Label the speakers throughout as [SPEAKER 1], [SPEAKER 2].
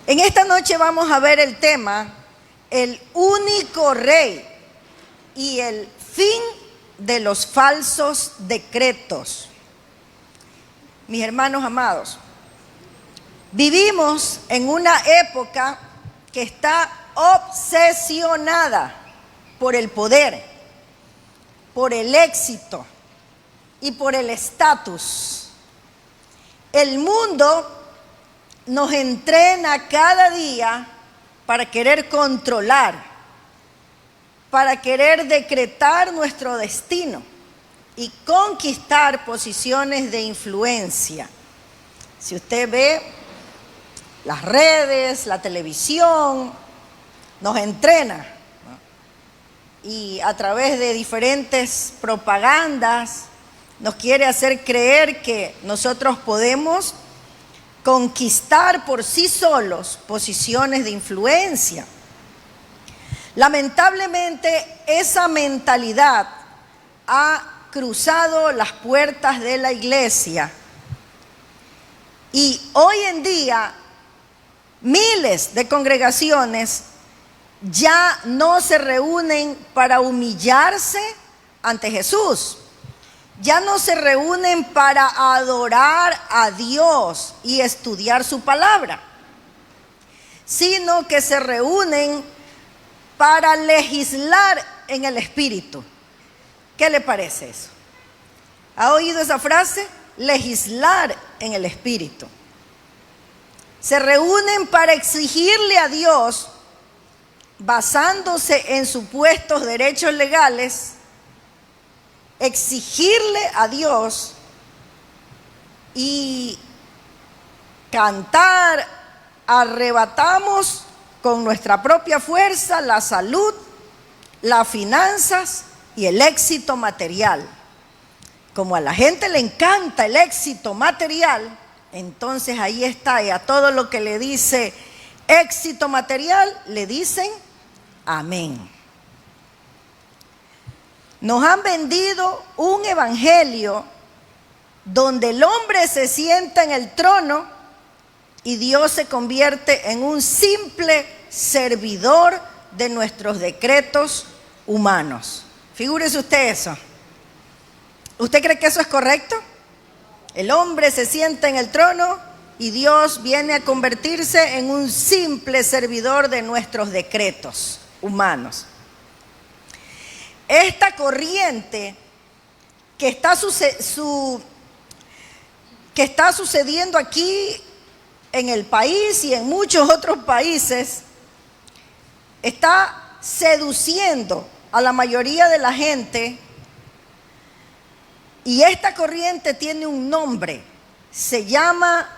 [SPEAKER 1] En esta noche vamos a ver el tema, el único rey y el fin de los falsos decretos. Mis hermanos amados, vivimos en una época que está obsesionada por el poder, por el éxito y por el estatus. El mundo nos entrena cada día para querer controlar, para querer decretar nuestro destino y conquistar posiciones de influencia. Si usted ve las redes, la televisión, nos entrena, ¿no? Y a través de diferentes propagandas nos quiere hacer creer que nosotros podemos conquistar por sí solos posiciones de influencia. Lamentablemente, esa mentalidad ha cruzado las puertas de la iglesia y hoy en día miles de congregaciones ya no se reúnen para humillarse ante Jesús. Ya no se reúnen para adorar a Dios y estudiar su palabra, sino que se reúnen para legislar en el Espíritu. ¿Qué le parece eso? ¿Ha oído esa frase? Legislar en el Espíritu. Se reúnen para exigirle a Dios, basándose en supuestos derechos legales, exigirle a Dios y cantar, arrebatamos con nuestra propia fuerza la salud, las finanzas y el éxito material. Como a la gente le encanta el éxito material, entonces ahí está, y a todo lo que le dice éxito material, le dicen amén. Nos han vendido un evangelio donde el hombre se sienta en el trono y Dios se convierte en un simple servidor de nuestros decretos humanos. Figúrese usted eso. ¿Usted cree que eso es correcto? El hombre se sienta en el trono y Dios viene a convertirse en un simple servidor de nuestros decretos humanos. Esta corriente que está sucediendo aquí en el país y en muchos otros países está seduciendo a la mayoría de la gente, y esta corriente tiene un nombre, se llama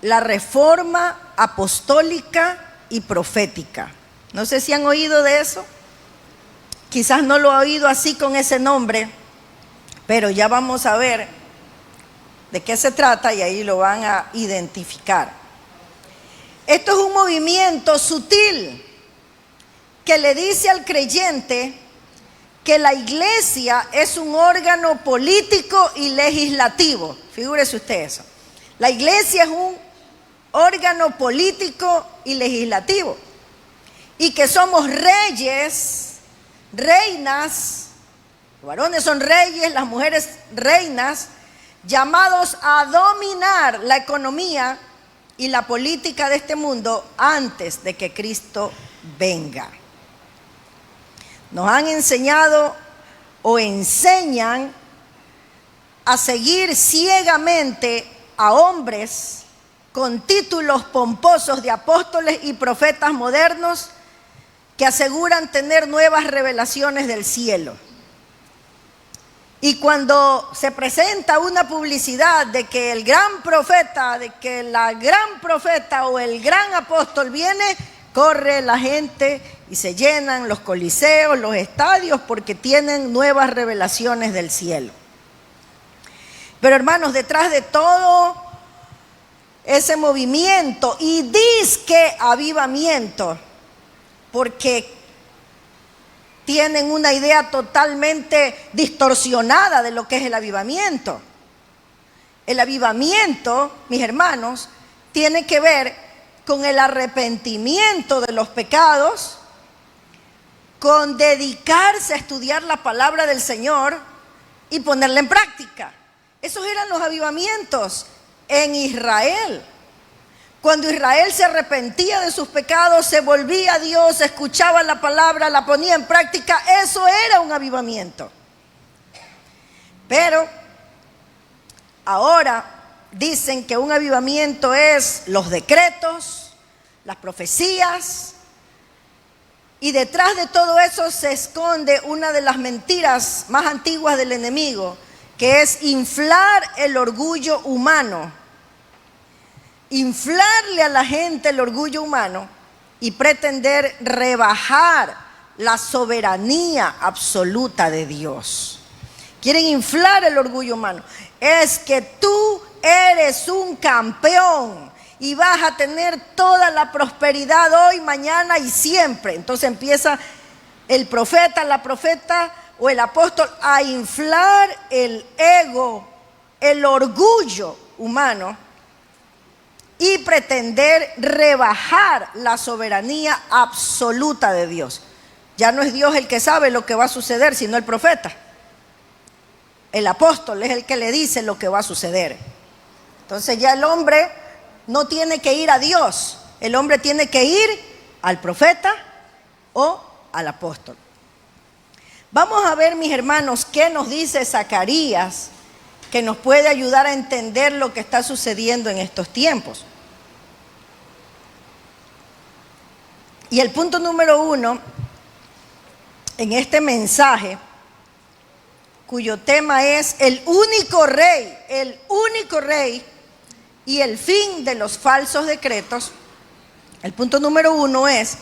[SPEAKER 1] la Reforma Apostólica y Profética. No sé si han oído de eso. Quizás no lo ha oído así con ese nombre, pero ya vamos a ver de qué se trata y ahí lo van a identificar. Esto es un movimiento sutil que le dice al creyente que la iglesia es un órgano político y legislativo. Figúrese usted eso. La iglesia es un órgano político y legislativo y que somos reyes, reinas, los varones son reyes, las mujeres reinas, llamados a dominar la economía y la política de este mundo antes de que Cristo venga. Nos han enseñado o enseñan a seguir ciegamente a hombres con títulos pomposos de apóstoles y profetas modernos que aseguran tener nuevas revelaciones del cielo. Y cuando se presenta una publicidad de que el gran profeta, de que la gran profeta o el gran apóstol viene, corre la gente y se llenan los coliseos, los estadios, porque tienen nuevas revelaciones del cielo. Pero hermanos, detrás de todo ese movimiento y disque avivamiento, porque tienen una idea totalmente distorsionada de lo que es el avivamiento. El avivamiento, mis hermanos, tiene que ver con el arrepentimiento de los pecados, con dedicarse a estudiar la palabra del Señor y ponerla en práctica. Esos eran los avivamientos en Israel. Cuando Israel se arrepentía de sus pecados, se volvía a Dios, escuchaba la palabra, la ponía en práctica, eso era un avivamiento. Pero ahora dicen que un avivamiento es los decretos, las profecías, y detrás de todo eso se esconde una de las mentiras más antiguas del enemigo, que es inflar el orgullo humano. Inflarle a la gente el orgullo humano y pretender rebajar la soberanía absoluta de Dios. Quieren inflar el orgullo humano. Es que tú eres un campeón y vas a tener toda la prosperidad hoy, mañana y siempre. Entonces empieza el profeta, la profeta o el apóstol a inflar el ego, el orgullo humano, y pretender rebajar la soberanía absoluta de Dios. Ya no es Dios el que sabe lo que va a suceder, sino el profeta. El apóstol es el que le dice lo que va a suceder. Entonces ya el hombre no tiene que ir a Dios, el hombre tiene que ir al profeta o al apóstol. Vamos a ver, mis hermanos, qué nos dice Zacarías, que nos puede ayudar a entender lo que está sucediendo en estos tiempos. Y el punto número 1 en este mensaje, cuyo tema es el único rey y el fin de los falsos decretos. El punto número 1 es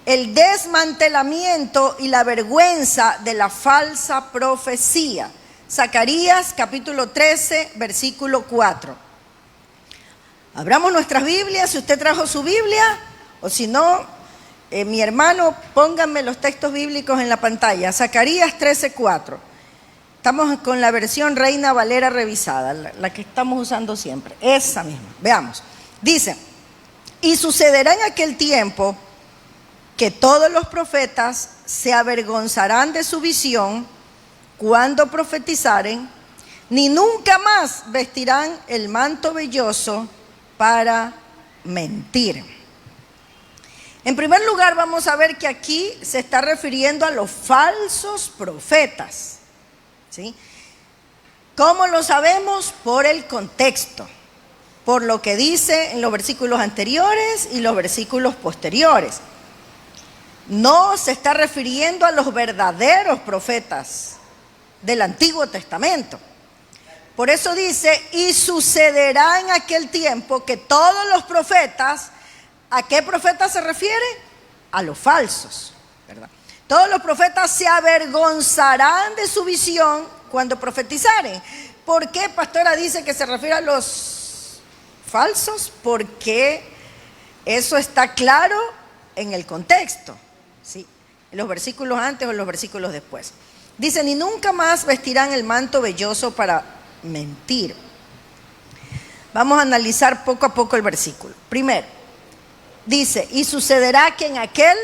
[SPEAKER 1] el desmantelamiento y la vergüenza de la falsa profecía. Zacarías capítulo 13, versículo 4. Abramos nuestras Biblias, si usted trajo su Biblia, o si no, mi hermano, pónganme los textos bíblicos en la pantalla. Zacarías 13, 4. Estamos con la versión Reina Valera revisada, la que estamos usando siempre, esa misma. Veamos. Dice: y sucederá en aquel tiempo que todos los profetas se avergonzarán de su visión cuando profetizaren, ni nunca más vestirán el manto velloso para mentir. En primer lugar, vamos a ver que aquí se está refiriendo a los falsos profetas, ¿sí? ¿Cómo lo sabemos? Por el contexto, por lo que dice en los versículos anteriores y los versículos posteriores. No se está refiriendo a los verdaderos profetas del Antiguo Testamento. Por eso dice, y sucederá en aquel tiempo que todos los profetas, ¿a qué profetas se refiere? A los falsos, ¿verdad? Todos los profetas se avergonzarán de su visión cuando profetizaren. ¿Por qué, pastora, dice que se refiere a los falsos? Porque eso está claro en el contexto, ¿sí? En los versículos antes o en los versículos después. Dicen, y nunca más vestirán el manto velloso para mentir. Vamos a analizar poco a poco el versículo. Primero, dice, y sucederá que en aquel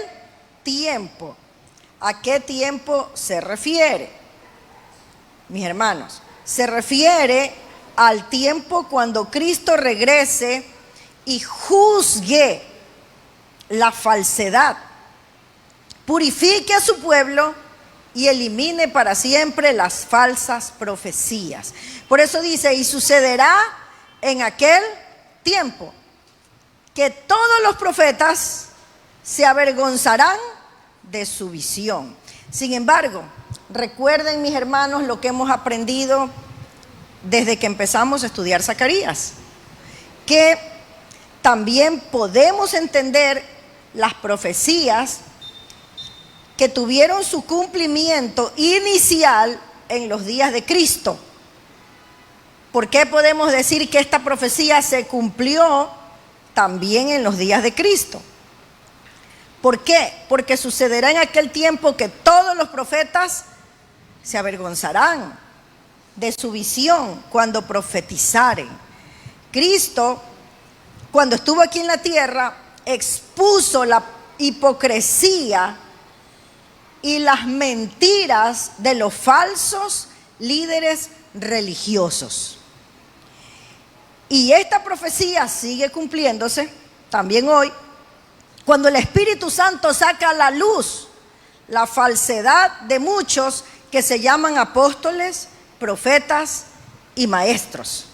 [SPEAKER 1] tiempo, ¿a qué tiempo se refiere? Mis hermanos, se refiere al tiempo cuando Cristo regrese y juzgue la falsedad, purifique a su pueblo y elimine para siempre las falsas profecías. Por eso dice, y sucederá en aquel tiempo que todos los profetas se avergonzarán de su visión. Sin embargo, recuerden, mis hermanos, lo que hemos aprendido desde que empezamos a estudiar Zacarías, que también podemos entender las profecías que tuvieron su cumplimiento inicial en los días de Cristo. ¿Por qué podemos decir que esta profecía se cumplió también en los días de Cristo? ¿Por qué? Porque sucederá en aquel tiempo que todos los profetas se avergonzarán de su visión cuando profetizaren. Cristo, cuando profetizó, dijo, cuando estuvo aquí en la tierra, expuso la hipocresía y las mentiras de los falsos líderes religiosos. Y esta profecía sigue cumpliéndose también hoy, cuando el Espíritu Santo saca a la luz la falsedad de muchos que se llaman apóstoles, profetas y maestros.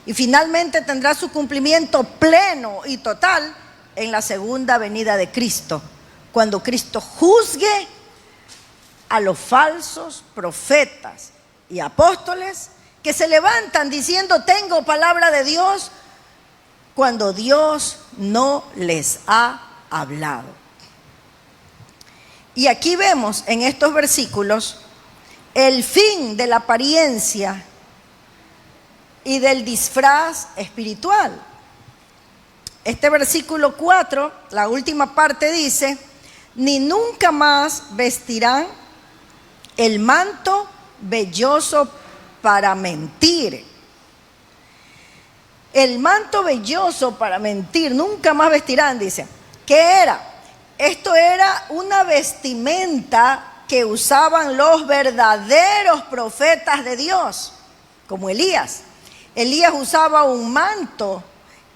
[SPEAKER 1] Y finalmente tendrá su cumplimiento pleno y total en la segunda venida de Cristo, cuando Cristo juzgue a los falsos profetas y apóstoles que se levantan diciendo tengo palabra de Dios, cuando Dios no les ha hablado. Y aquí vemos en estos versículos el fin de la apariencia y del disfraz espiritual. Este versículo 4, la última parte dice, ni nunca más vestirán el manto velloso para mentir. El manto velloso para mentir, nunca más vestirán, dice. ¿Qué era? Esto era una vestimenta que usaban los verdaderos profetas de Dios, como Elías. Elías usaba un manto,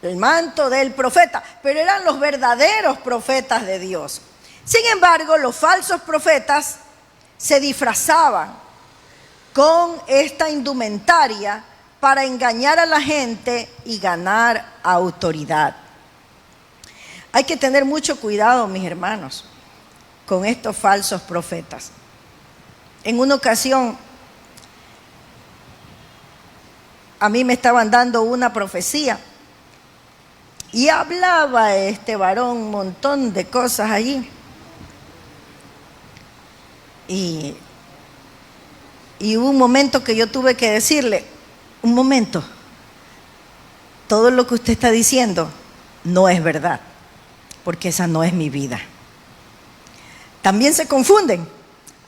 [SPEAKER 1] el manto del profeta, pero eran los verdaderos profetas de Dios. Sin embargo, los falsos profetas se disfrazaban con esta indumentaria para engañar a la gente y ganar autoridad. Hay que tener mucho cuidado, mis hermanos, con estos falsos profetas. En una ocasión, a mí me estaban dando una profecía y hablaba este varón un montón de cosas allí. Y hubo un momento que yo tuve que decirle, un momento, todo lo que usted está diciendo no es verdad, porque esa no es mi vida. También se confunden,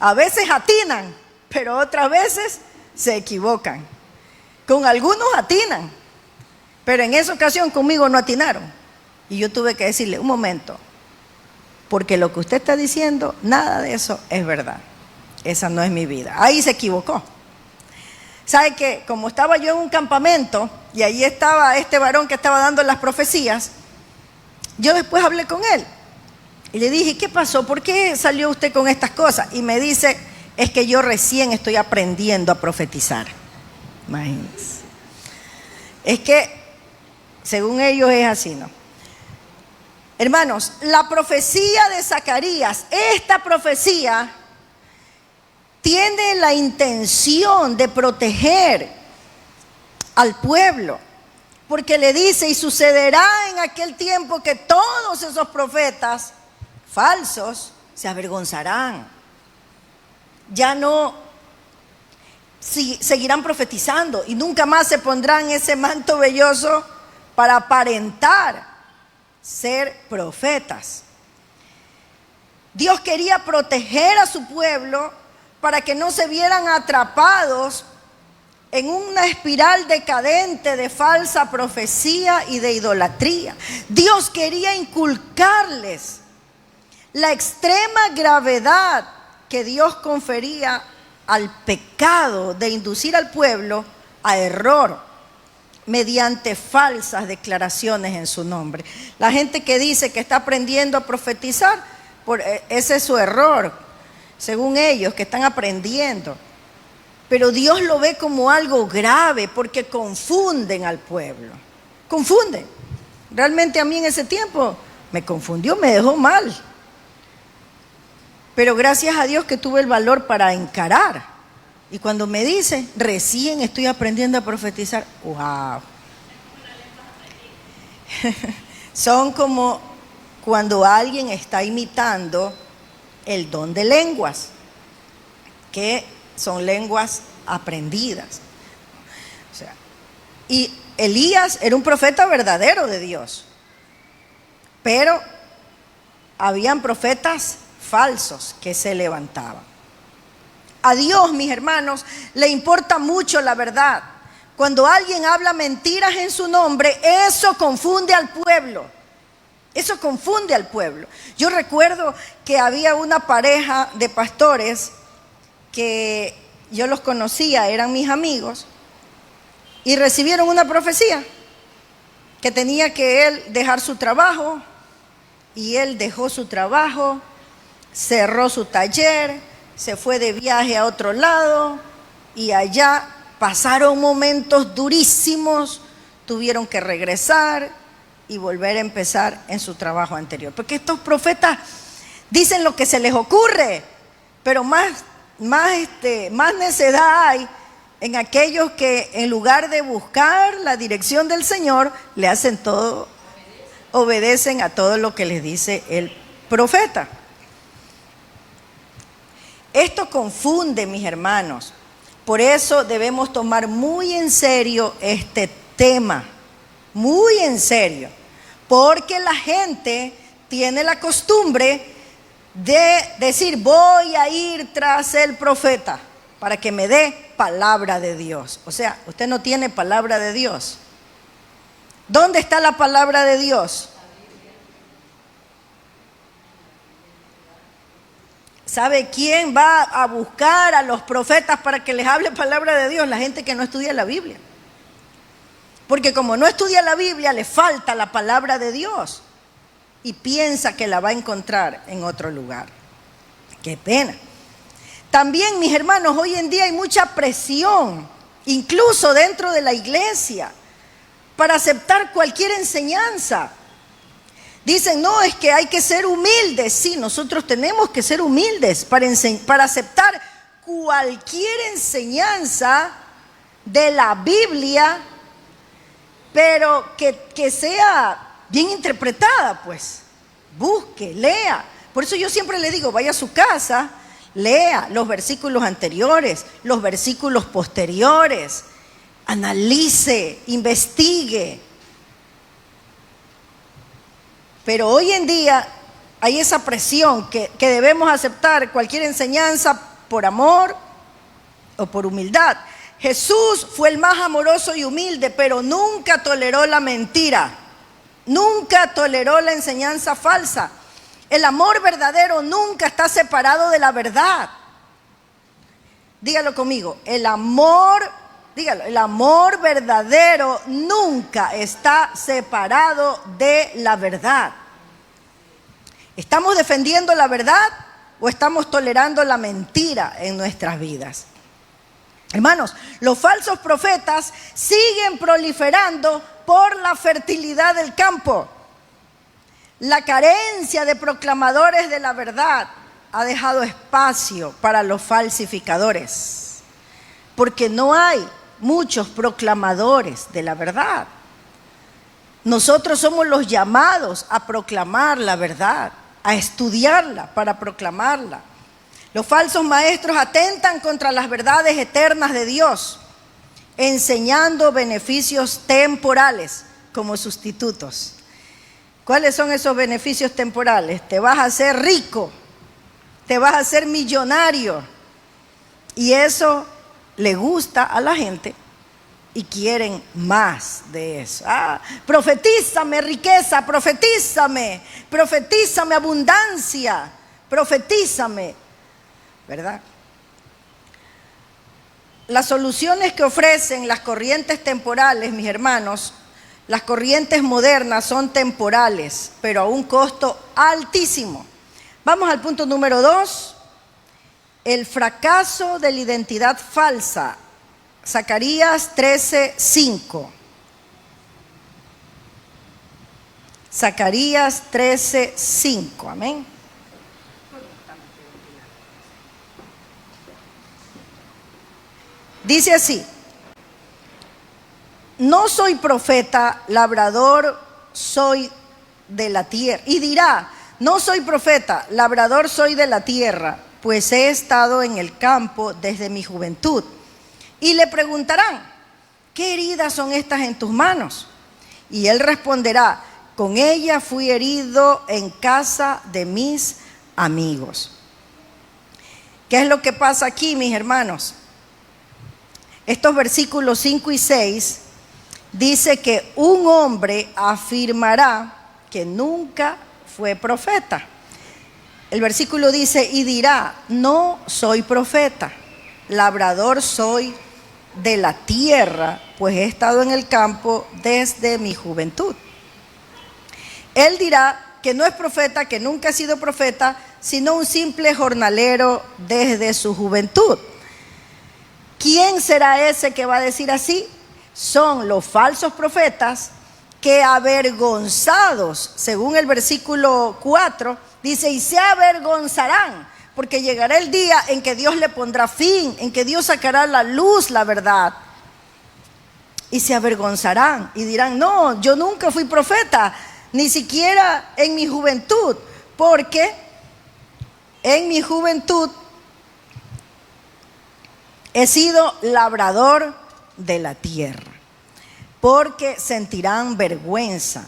[SPEAKER 1] a veces atinan, pero otras veces se equivocan. Con algunos atinan, pero en esa ocasión conmigo no atinaron. Y yo tuve que decirle, un momento, porque lo que usted está diciendo, nada de eso es verdad. Esa no es mi vida. Ahí se equivocó. ¿Sabe qué? Como estaba yo en un campamento y ahí estaba este varón que estaba dando las profecías, yo después hablé con él y le dije, ¿qué pasó? ¿Por qué salió usted con estas cosas? Y me dice, es que yo recién estoy aprendiendo a profetizar. Imagínense. Es que, según ellos, es así, ¿no? Hermanos, la profecía de Zacarías, esta profecía tiene la intención de proteger al pueblo, porque le dice, y sucederá en aquel tiempo que todos esos profetas falsos se avergonzarán. Ya no seguirán profetizando y nunca más se pondrán ese manto velloso para aparentar ser profetas. Dios quería proteger a su pueblo para que no se vieran atrapados en una espiral decadente de falsa profecía y de idolatría. Dios quería inculcarles la extrema gravedad que Dios confería al pecado de inducir al pueblo a error mediante falsas declaraciones en su nombre. La gente que dice que está aprendiendo a profetizar, ese es su error, según ellos, que están aprendiendo. Pero Dios lo ve como algo grave porque confunden al pueblo. Confunden. Realmente a mí en ese tiempo me confundió, me dejó mal. Pero gracias a Dios que tuve el valor para encarar. Y cuando me dice, recién estoy aprendiendo a profetizar, ¡wow! Son como cuando alguien está imitando el don de lenguas, que son lenguas aprendidas. O sea, y Elías era un profeta verdadero de Dios, pero habían profetas falsos que se levantaban. A Dios, mis hermanos, le importa mucho la verdad, Cuando alguien habla mentiras en su nombre, eso confunde al pueblo. Eso confunde al pueblo. Yo recuerdo que había una pareja de pastores que yo los conocía, eran mis amigos, y recibieron una profecía que tenía que él dejar su trabajo, y él dejó su trabajo, cerró su taller, se fue de viaje a otro lado, y allá pasaron momentos durísimos, tuvieron que regresar y volver a empezar en su trabajo anterior. Porque estos profetas dicen lo que se les ocurre, pero más necedad hay en aquellos que en lugar de buscar la dirección del Señor, le hacen todo, obedecen a todo lo que les dice el profeta. Esto confunde, mis hermanos. Por eso debemos tomar muy en serio este tema, muy en serio, porque la gente tiene la costumbre de decir: voy a ir tras el profeta para que me dé palabra de Dios. O sea, usted no tiene palabra de Dios. ¿Dónde está la palabra de Dios? ¿Sabe quién va a buscar a los profetas para que les hable palabra de Dios? La gente que no estudia la Biblia. Porque como no estudia la Biblia, le falta la palabra de Dios y piensa que la va a encontrar en otro lugar. ¡Qué pena! También, mis hermanos, hoy en día hay mucha presión, incluso dentro de la iglesia, para aceptar cualquier enseñanza. Dicen: no, es que hay que ser humildes. Sí, nosotros tenemos que ser humildes para aceptar cualquier enseñanza de la Biblia, pero que sea bien interpretada, pues. Busque, lea. Por eso yo siempre le digo: vaya a su casa, lea los versículos anteriores, los versículos posteriores, analice, investigue. Pero hoy en día hay esa presión que debemos aceptar cualquier enseñanza por amor o por humildad. Jesús fue el más amoroso y humilde, pero nunca toleró la mentira, nunca toleró la enseñanza falsa. El amor verdadero nunca está separado de la verdad. Dígalo conmigo: el amor verdadero nunca está separado de la verdad. ¿Estamos defendiendo la verdad o estamos tolerando la mentira en nuestras vidas? Hermanos, los falsos profetas siguen proliferando por la fertilidad del campo. La carencia de proclamadores de la verdad ha dejado espacio para los falsificadores, porque no hay muchos proclamadores de la verdad. Nosotros somos los llamados a proclamar la verdad, a estudiarla para proclamarla. Los falsos maestros atentan contra las verdades eternas de Dios, enseñando beneficios temporales como sustitutos. ¿Cuáles son esos beneficios temporales? Te vas a hacer rico, te vas a hacer millonario, y eso le gusta a la gente y quieren más de eso. Profetízame riqueza, profetízame abundancia, profetízame, ¿verdad? Las soluciones que ofrecen las corrientes temporales, mis hermanos, las corrientes modernas son temporales, pero a un costo altísimo. Vamos al punto número 2. El fracaso de la identidad falsa. Zacarías 13:5. Zacarías 13:5. Amén. Dice así: no soy profeta, labrador soy de la tierra. Y dirá: no soy profeta, labrador soy de la tierra, pues he estado en el campo desde mi juventud. Y le preguntarán: ¿qué heridas son estas en tus manos? Y él responderá: con ella fui herido en casa de mis amigos. ¿Qué es lo que pasa aquí, mis hermanos? estos versículos 5 y 6, dice que un hombre afirmará que nunca fue profeta. El versículo dice, y dirá, no soy profeta, labrador soy de la tierra, pues he estado en el campo desde mi juventud. Él dirá que no es profeta, que nunca ha sido profeta, sino un simple jornalero desde su juventud. ¿Quién será ese que va a decir así? Son los falsos profetas que avergonzados, según el versículo 4, dice, y se avergonzarán, porque llegará el día en que Dios le pondrá fin, en que Dios sacará a la luz la verdad. Y se avergonzarán y dirán, no, yo nunca fui profeta, ni siquiera en mi juventud, porque en mi juventud he sido labrador de la tierra, porque sentirán vergüenza.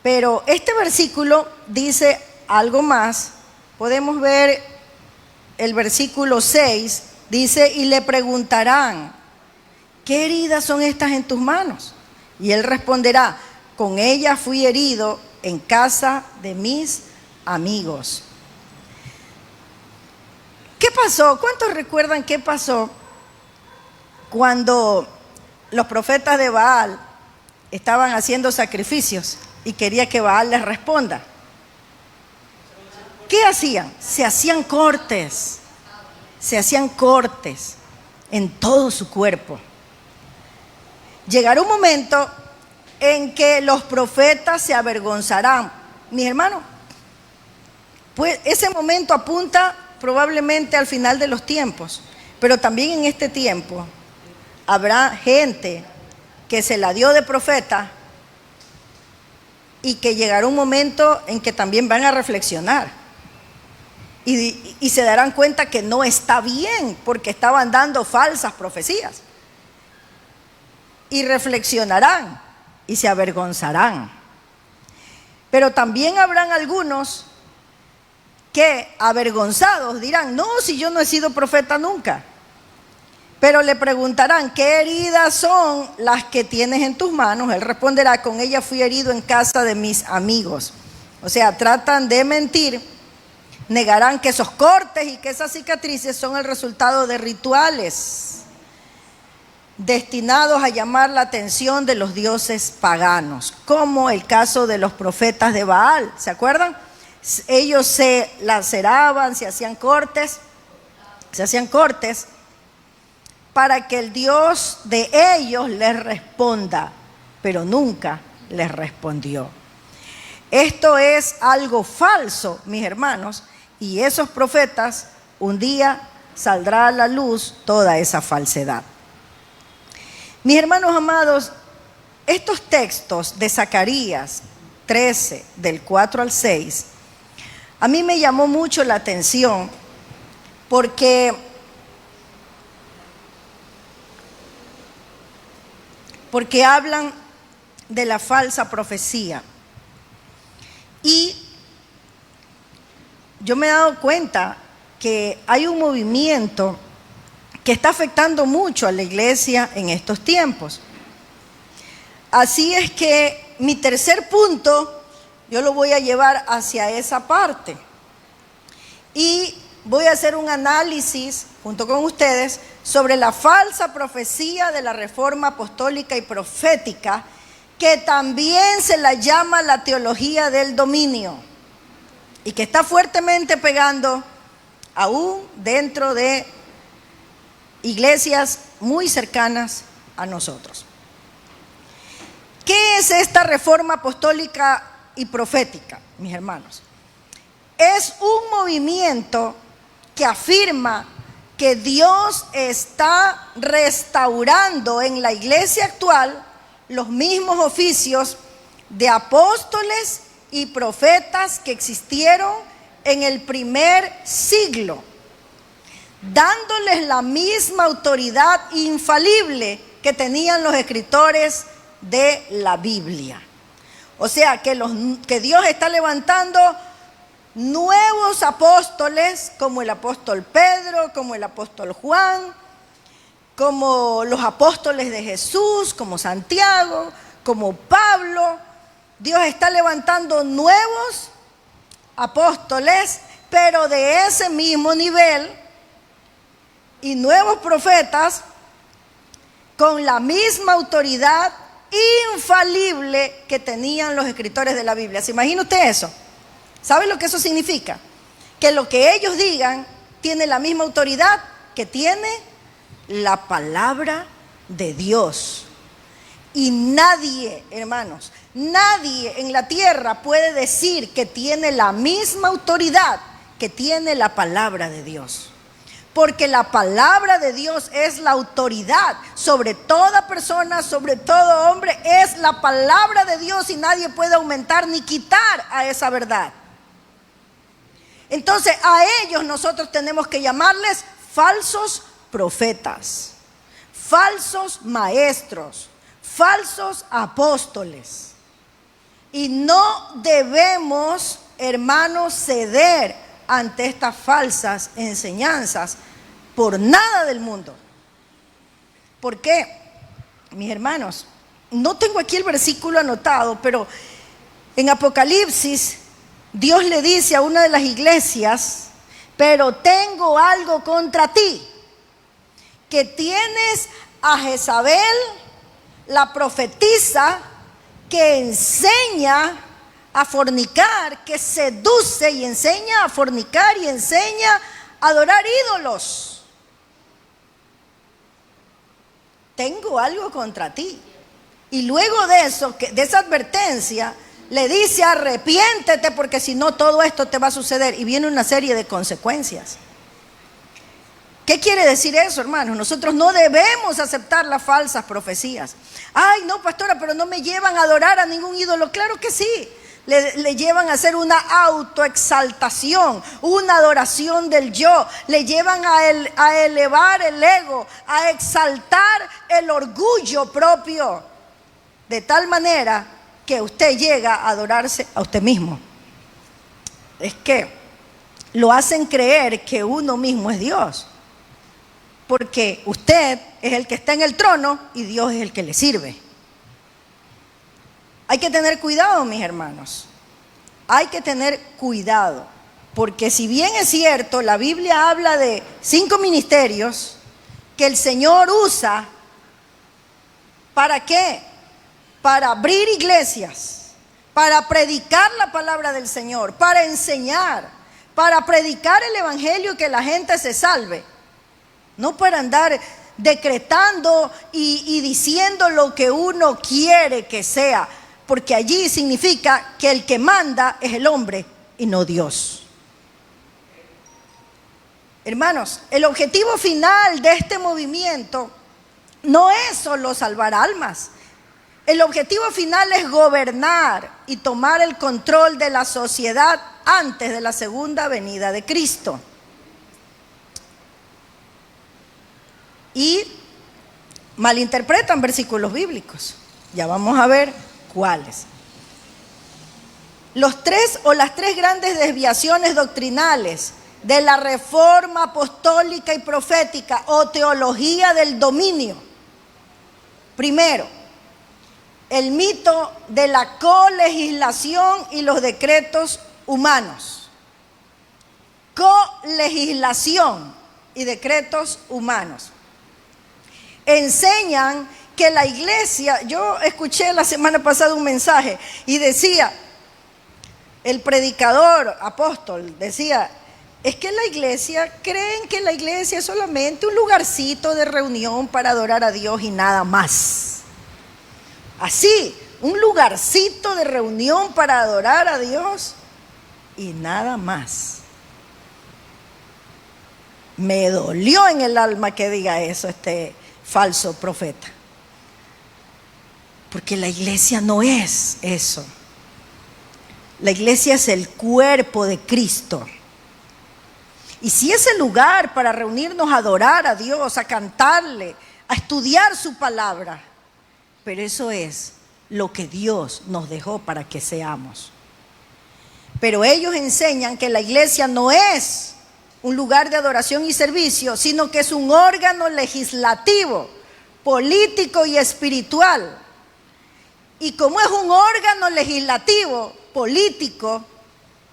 [SPEAKER 1] Pero este versículo dice algo más. Podemos ver el versículo 6, dice, y le preguntarán, ¿qué heridas son estas en tus manos? Y él responderá, con ellas fui herido en casa de mis amigos. ¿Qué pasó? ¿Cuántos recuerdan qué pasó cuando los profetas de Baal estaban haciendo sacrificios y quería que Baal les responda? ¿Qué hacían? Se hacían cortes en todo su cuerpo. Llegará un momento en que los profetas se avergonzarán. Mis hermanos, pues ese momento apunta probablemente al final de los tiempos, pero también en este tiempo habrá gente que se la dio de profeta y que llegará un momento en que también van a reflexionar y se darán cuenta que no está bien porque estaban dando falsas profecías, y reflexionarán y se avergonzarán. Pero también habrán algunos que avergonzados dirán, no, si yo no he sido profeta nunca. Pero le preguntarán, ¿qué heridas son las que tienes en tus manos? Él responderá, con ellas fui herido en casa de mis amigos. O sea, tratan de mentir, negarán que esos cortes y que esas cicatrices son el resultado de rituales destinados a llamar la atención de los dioses paganos, como el caso de los profetas de Baal. ¿Se acuerdan? Ellos se laceraban, se hacían cortes para que el Dios de ellos les responda, pero nunca les respondió. Esto es algo falso, mis hermanos, y esos profetas, un día saldrá a la luz toda esa falsedad. Mis hermanos amados, estos textos de Zacarías 13, del 4 al 6, a mí me llamó mucho la atención porque hablan de la falsa profecía. Y yo me he dado cuenta que hay un movimiento que está afectando mucho a la iglesia en estos tiempos. Así es que mi tercer punto, yo lo voy a llevar hacia esa parte. Y voy a hacer un análisis junto con ustedes sobre la falsa profecía de la reforma apostólica y profética, que también se la llama la teología del dominio y que está fuertemente pegando aún dentro de iglesias muy cercanas a nosotros. ¿Qué es esta reforma apostólica y profética, mis hermanos? Es un movimiento que afirma que Dios está restaurando en la iglesia actual los mismos oficios de apóstoles y profetas que existieron en el primer siglo, dándoles la misma autoridad infalible que tenían los escritores de la Biblia. O sea, que Dios está levantando nuevos apóstoles, como el apóstol Pedro, como el apóstol Juan, como los apóstoles de Jesús, como Santiago, como Pablo. Dios está levantando nuevos apóstoles, pero de ese mismo nivel, y nuevos profetas con la misma autoridad infalible que tenían los escritores de la Biblia. ¿Se imagina usted eso? ¿Sabe lo que eso significa? Que lo que ellos digan tiene la misma autoridad que tiene la palabra de Dios. Y nadie, hermanos, nadie en la tierra puede decir que tiene la misma autoridad que tiene la palabra de Dios. Porque la palabra de Dios es la autoridad sobre toda persona, sobre todo hombre. Es la palabra de Dios y nadie puede aumentar ni quitar a esa verdad. Entonces a ellos nosotros tenemos que llamarles falsos profetas, falsos maestros, falsos apóstoles. Y no debemos, hermanos, ceder ante estas falsas enseñanzas por nada del mundo. ¿Por qué? Mis hermanos, no tengo aquí el versículo anotado, pero en Apocalipsis Dios le dice a una de las iglesias: pero tengo algo contra ti, que tienes a Jezabel, la profetisa, que enseña a fornicar, que seduce y enseña a fornicar y enseña a adorar ídolos. Tengo algo contra ti. Y luego de eso, de esa advertencia, le dice: arrepiéntete, porque si no todo esto te va a suceder. Y viene una serie de consecuencias. ¿Qué quiere decir eso, hermanos? Nosotros no debemos aceptar las falsas profecías. Ay, no, pastora, pero no me llevan a adorar a ningún ídolo. Claro que sí. Le llevan a hacer una autoexaltación, una adoración del yo. Le llevan a elevar el ego, a exaltar el orgullo propio. De tal manera que usted llega a adorarse a usted mismo. Es que lo hacen creer que uno mismo es Dios. Porque usted es el que está en el trono y Dios es el que le sirve. Hay que tener cuidado, mis hermanos. Hay que tener cuidado. Porque si bien es cierto, la Biblia habla de 5 ministerios que el Señor usa. ¿Para qué? Para abrir iglesias, para predicar la palabra del Señor, para enseñar, para predicar el evangelio y que la gente se salve. No para andar decretando y diciendo lo que uno quiere que sea, porque allí significa que el que manda es el hombre y no Dios. Hermanos, el objetivo final de este movimiento no es solo salvar almas. El objetivo final es gobernar y tomar el control de la sociedad antes de la segunda venida de Cristo. Y malinterpretan versículos bíblicos. Ya vamos a ver cuáles. Las tres grandes desviaciones doctrinales de la reforma apostólica y profética o teología del dominio. Primero, el mito de la colegislación y los decretos humanos. Colegislación y decretos humanos. Enseñan que la iglesia, yo escuché la semana pasada un mensaje y decía, el predicador apóstol decía, es que la iglesia, creen que la iglesia es solamente un lugarcito de reunión para adorar a Dios y nada más. Así, un lugarcito de reunión para adorar a Dios y nada más. Me dolió en el alma que diga eso este falso profeta. Porque la iglesia no es eso. La iglesia es el cuerpo de Cristo. Y si es el lugar para reunirnos a adorar a Dios, a cantarle, a estudiar su palabra, pero eso es lo que Dios nos dejó para que seamos. Pero ellos enseñan que la iglesia no es un lugar de adoración y servicio, sino que es un órgano legislativo, político y espiritual. Y como es un órgano legislativo, político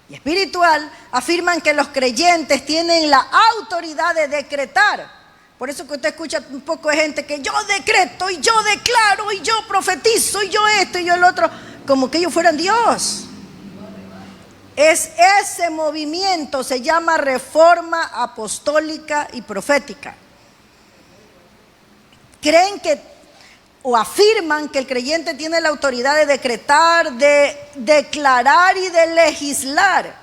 [SPEAKER 1] y espiritual, afirman que los creyentes tienen la autoridad de decretar. Por eso que usted escucha un poco de gente que yo decreto y yo declaro y yo profetizo y yo esto y yo el otro, como que ellos fueran Dios. Es ese movimiento, se llama Reforma Apostólica y Profética. Creen que, o afirman que el creyente tiene la autoridad de decretar, de declarar y de legislar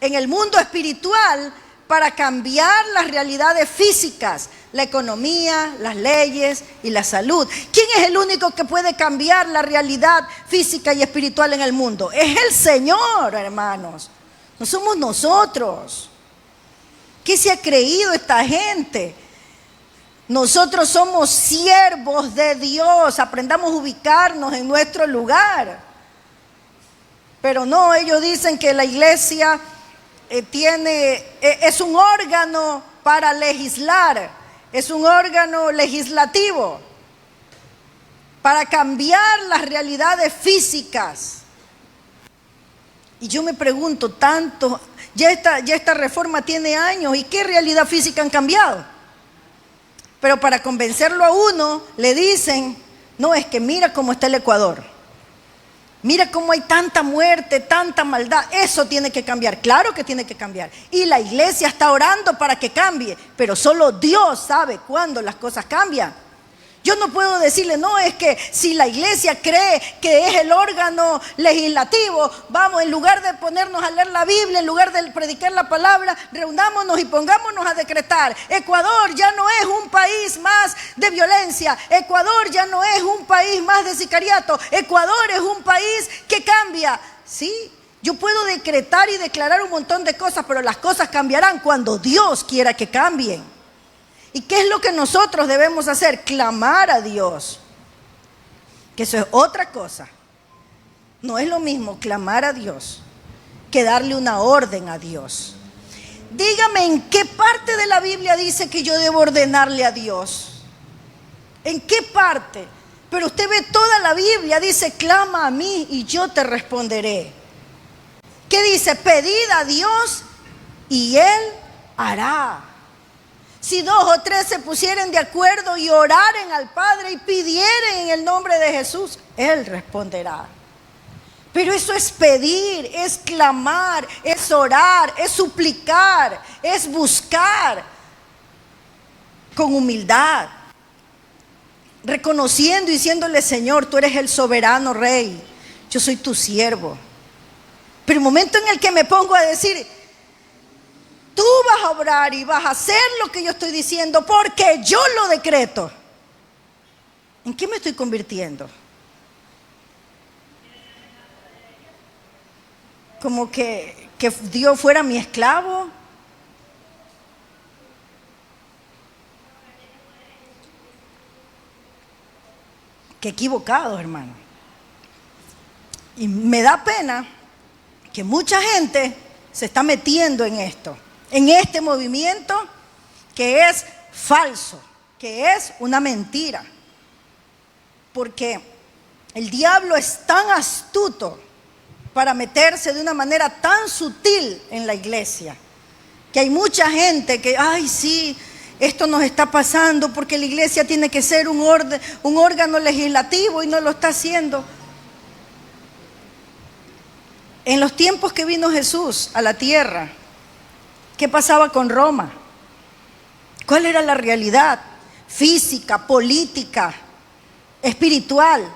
[SPEAKER 1] en el mundo espiritual para cambiar las realidades físicas, la economía, las leyes y la salud. ¿Quién es el único que puede cambiar la realidad física y espiritual en el mundo? Es el Señor, hermanos. No somos nosotros. ¿Qué se ha creído esta gente? Nosotros somos siervos de Dios. Aprendamos a ubicarnos en nuestro lugar. Pero no, ellos dicen que la iglesia es un órgano para legislar. Es un órgano legislativo para cambiar las realidades físicas. Y yo me pregunto, ya esta reforma tiene años, ¿y qué realidad física han cambiado? Pero para convencerlo a uno, le dicen, no, es que mira cómo está el Ecuador. Mira cómo hay tanta muerte, tanta maldad. Eso tiene que cambiar. Claro que tiene que cambiar. Y la iglesia está orando para que cambie. Pero solo Dios sabe cuándo las cosas cambian. Yo no puedo decirle, no, es que si la iglesia cree que es el órgano legislativo, vamos, en lugar de ponernos a leer la Biblia, en lugar de predicar la palabra, reunámonos y pongámonos a decretar. Ecuador ya no es un país más de violencia. Ecuador ya no es un país más de sicariato. Ecuador es un país que cambia. Sí, yo puedo decretar y declarar un montón de cosas, pero las cosas cambiarán cuando Dios quiera que cambien. ¿Y qué es lo que nosotros debemos hacer? Clamar a Dios. Que eso es otra cosa. No es lo mismo clamar a Dios que darle una orden a Dios. Dígame en qué parte de la Biblia dice que yo debo ordenarle a Dios. ¿En qué parte? Pero usted ve toda la Biblia, dice, clama a mí y yo te responderé. ¿Qué dice? Pedid a Dios y Él hará. Si 2 o 3 se pusieren de acuerdo y oraren al Padre y pidieren en el nombre de Jesús, Él responderá. Pero eso es pedir, es clamar, es orar, es suplicar, es buscar con humildad, reconociendo y diciéndole, Señor, tú eres el soberano Rey, yo soy tu siervo. Pero el momento en el que me pongo a decir, tú vas a obrar y vas a hacer lo que yo estoy diciendo porque yo lo decreto, ¿en qué me estoy convirtiendo? Como que Dios fuera mi esclavo. Qué equivocado, hermano. Y me da pena que mucha gente se está metiendo en esto, en este movimiento que es falso, que es una mentira. Porque el diablo es tan astuto para meterse de una manera tan sutil en la iglesia, que hay mucha gente que, ay sí, esto nos está pasando porque la iglesia tiene que ser un órgano legislativo y no lo está haciendo. En los tiempos que vino Jesús a la tierra, ¿qué pasaba con Roma? ¿Cuál era la realidad física, política, espiritual?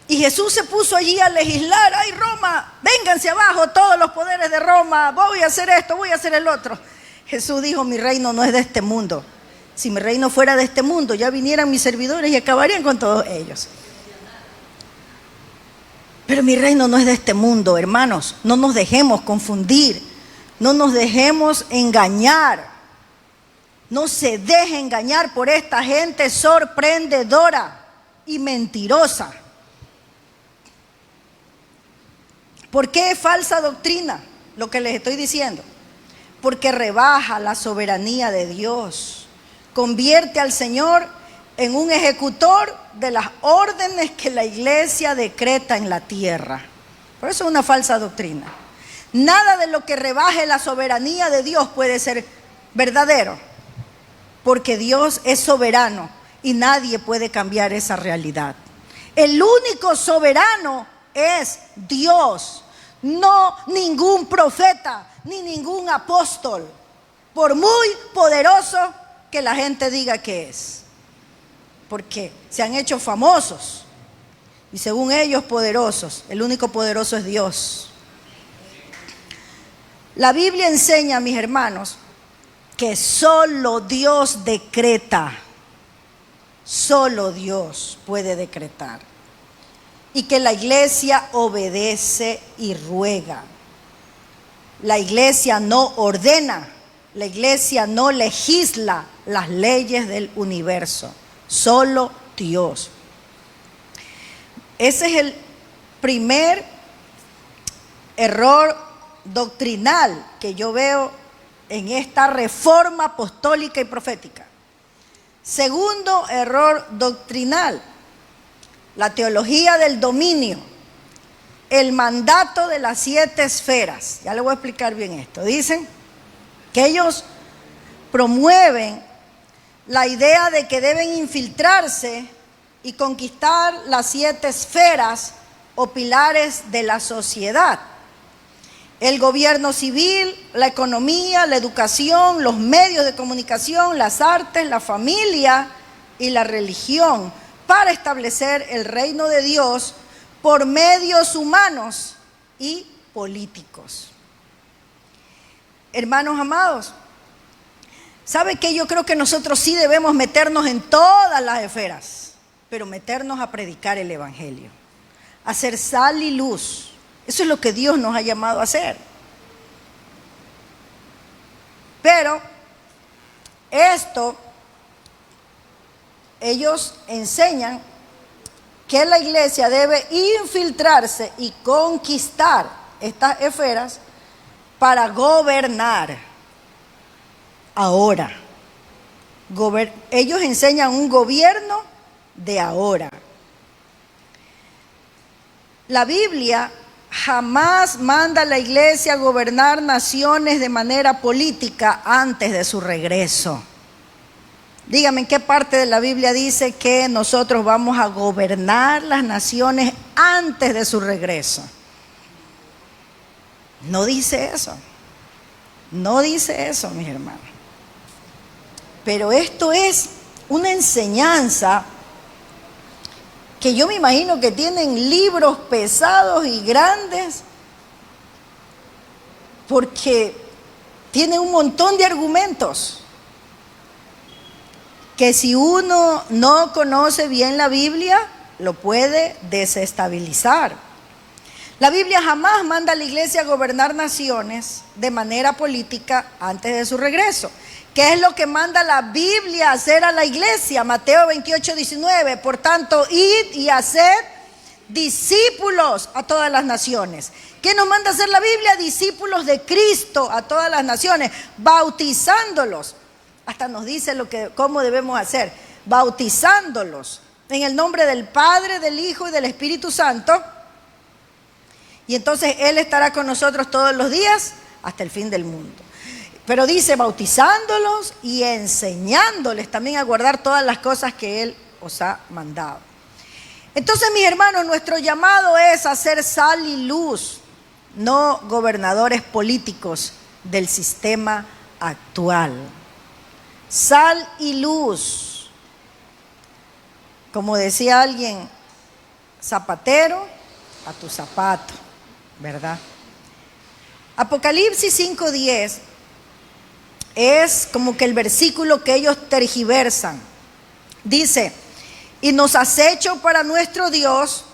[SPEAKER 1] Y Jesús se puso allí a legislar. ¡Ay, Roma! Vénganse abajo todos los poderes de Roma. Voy a hacer esto, voy a hacer el otro. Jesús dijo, mi reino no es de este mundo. Si mi reino fuera de este mundo, ya vinieran mis servidores y acabarían con todos ellos. Pero mi reino no es de este mundo, hermanos. No nos dejemos confundir. No nos dejemos engañar. No se deje engañar por esta gente sorprendedora y mentirosa. ¿Por qué es falsa doctrina lo que les estoy diciendo? porque rebaja la soberanía de Dios. Convierte al Señor en un ejecutor de las órdenes que la iglesia decreta en la tierra. Por eso es una falsa doctrina. Nada de lo que rebaje la soberanía de Dios puede ser verdadero, porque Dios es soberano y nadie puede cambiar esa realidad. El único soberano es Dios, no ningún profeta ni ningún apóstol, por muy poderoso que la gente diga que es, porque se han hecho famosos y según ellos poderosos. El único poderoso es Dios. La Biblia enseña, mis hermanos, que solo Dios decreta, solo Dios puede decretar, y que la iglesia obedece y ruega. La iglesia no ordena, la iglesia no legisla las leyes del universo, solo Dios. Ese es el primer error doctrinal que yo veo en esta reforma apostólica y profética. Segundo error doctrinal, la teología del dominio, el mandato de las 7 esferas. Ya le voy a explicar bien esto. Dicen que ellos promueven la idea de que deben infiltrarse y conquistar las 7 esferas o pilares de la sociedad: el gobierno civil, la economía, la educación, los medios de comunicación, las artes, la familia y la religión, para establecer el reino de Dios por medios humanos y políticos. Hermanos amados, ¿sabe qué? Yo creo que nosotros sí debemos meternos en todas las esferas, pero meternos a predicar el evangelio, a ser sal y luz. Eso es lo que Dios nos ha llamado a hacer. Pero esto, ellos enseñan que la iglesia debe infiltrarse y conquistar estas esferas para gobernar. Ahora, ellos enseñan un gobierno de ahora. La Biblia jamás manda a la iglesia a gobernar naciones de manera política antes de su regreso. Dígame, ¿en qué parte de la Biblia dice que nosotros vamos a gobernar las naciones antes de su regreso? No dice eso. No dice eso, mis hermanos. Pero esto es una enseñanza que yo me imagino que tienen libros pesados y grandes, porque tiene un montón de argumentos que si uno no conoce bien la Biblia, lo puede desestabilizar. La Biblia jamás manda a la iglesia a gobernar naciones de manera política antes de su regreso. ¿Qué es lo que manda la Biblia a hacer a la iglesia? Mateo 28:19. Por tanto, id y haced discípulos a todas las naciones. ¿Qué nos manda a hacer la Biblia? Discípulos de Cristo a todas las naciones, bautizándolos. Hasta nos dice cómo debemos hacer, bautizándolos en el nombre del Padre, del Hijo y del Espíritu Santo. Y entonces Él estará con nosotros todos los días hasta el fin del mundo. Pero dice bautizándolos y enseñándoles también a guardar todas las cosas que Él os ha mandado. Entonces, mis hermanos, nuestro llamado es a ser sal y luz, no gobernadores políticos del sistema actual. Sal y luz. Como decía alguien, zapatero a tu zapato, ¿verdad? Apocalipsis 5:10 es como que el versículo que ellos tergiversan. Dice: y nos has hecho para nuestro Dios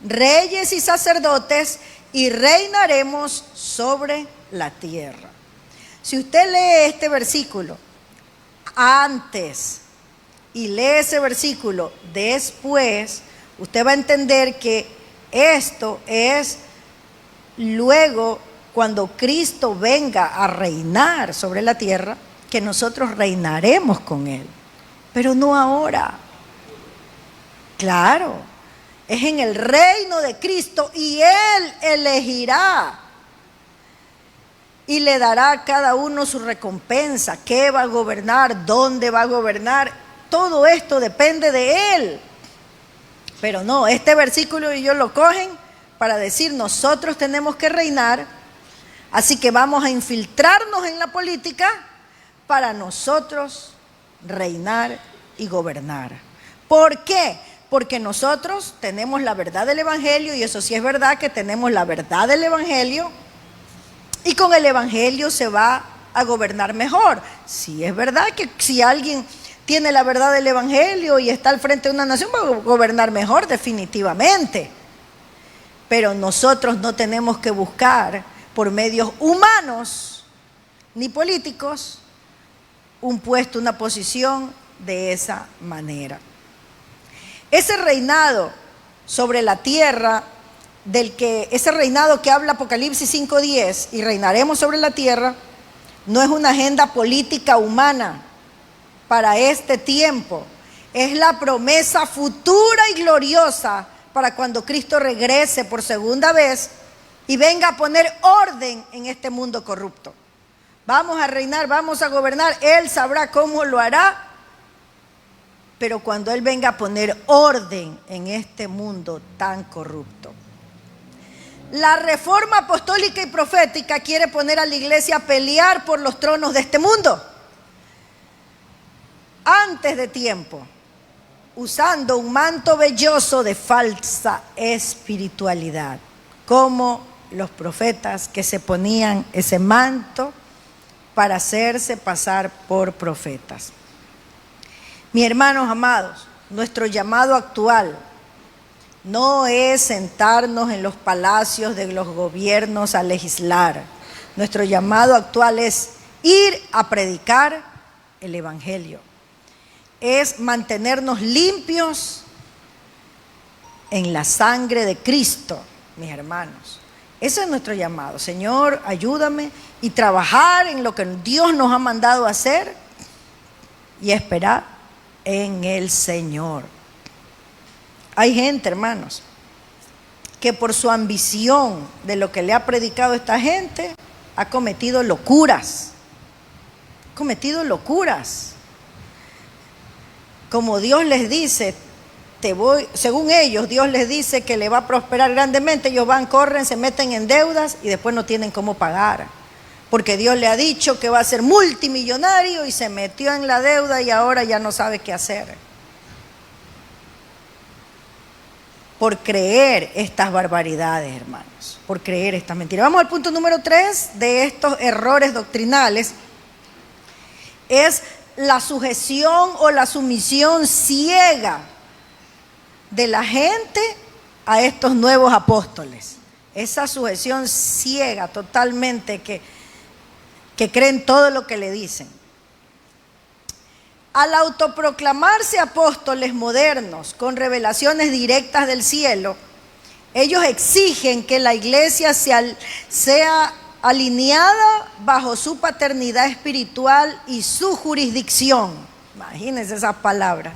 [SPEAKER 1] reyes y sacerdotes y reinaremos sobre la tierra. Si usted lee este versículo antes y lee ese versículo después, usted va a entender que esto es luego cuando Cristo venga a reinar sobre la tierra, que nosotros reinaremos con Él, pero no ahora. Claro, es en el reino de Cristo y Él elegirá y le dará a cada uno su recompensa, qué va a gobernar, dónde va a gobernar. Todo esto depende de Él. Pero no, este versículo ellos lo cogen para decir nosotros tenemos que reinar, así que vamos a infiltrarnos en la política para nosotros reinar y gobernar. ¿Por qué? Porque nosotros tenemos la verdad del Evangelio, y eso sí es verdad que tenemos la verdad del Evangelio, y con el Evangelio se va a gobernar mejor. Sí es verdad que si alguien tiene la verdad del Evangelio y está al frente de una nación, va a gobernar mejor definitivamente. Pero nosotros no tenemos que buscar por medios humanos ni políticos un puesto, una posición de esa manera. Ese reinado sobre la tierra, ese reinado que habla Apocalipsis 5:10, y reinaremos sobre la tierra, no es una agenda política humana para este tiempo, es la promesa futura y gloriosa para cuando Cristo regrese por segunda vez y venga a poner orden en este mundo corrupto. Vamos a reinar, vamos a gobernar, Él sabrá cómo lo hará, pero cuando Él venga a poner orden en este mundo tan corrupto. La reforma apostólica y profética quiere poner a la iglesia a pelear por los tronos de este mundo antes de tiempo, usando un manto velloso de falsa espiritualidad, como los profetas que se ponían ese manto para hacerse pasar por profetas. Mis hermanos amados, nuestro llamado actual no es sentarnos en los palacios de los gobiernos a legislar. Nuestro llamado actual es ir a predicar el Evangelio. Es mantenernos limpios en la sangre de Cristo, mis hermanos. Ese es nuestro llamado. Señor, ayúdame, y trabajar en lo que Dios nos ha mandado a hacer y esperar en el Señor. Hay gente, hermanos, que por su ambición de lo que le ha predicado esta gente, ha cometido locuras. Como Dios les dice, según ellos, Dios les dice que le va a prosperar grandemente, ellos van, corren, se meten en deudas y después no tienen cómo pagar. Porque Dios le ha dicho que va a ser multimillonario y se metió en la deuda y ahora ya no sabe qué hacer. Por creer estas barbaridades, hermanos, por creer estas mentiras. Vamos al punto número 3 de estos errores doctrinales. Es la sujeción o la sumisión ciega de la gente a estos nuevos apóstoles. Esa sujeción ciega totalmente que creen todo lo que le dicen. Al autoproclamarse apóstoles modernos con revelaciones directas del cielo, ellos exigen que la iglesia sea alineada bajo su paternidad espiritual y su jurisdicción. Imagínense esas palabras.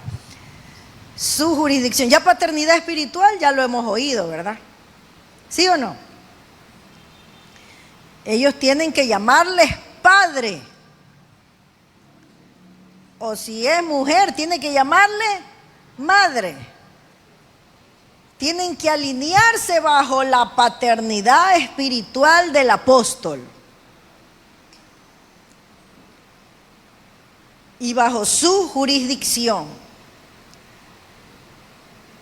[SPEAKER 1] Su jurisdicción. Ya paternidad espiritual ya lo hemos oído, ¿verdad? ¿Sí o no? Ellos tienen que llamarles padre. O si es mujer, tiene que llamarle madre. Tienen que alinearse bajo la paternidad espiritual del apóstol y bajo su jurisdicción.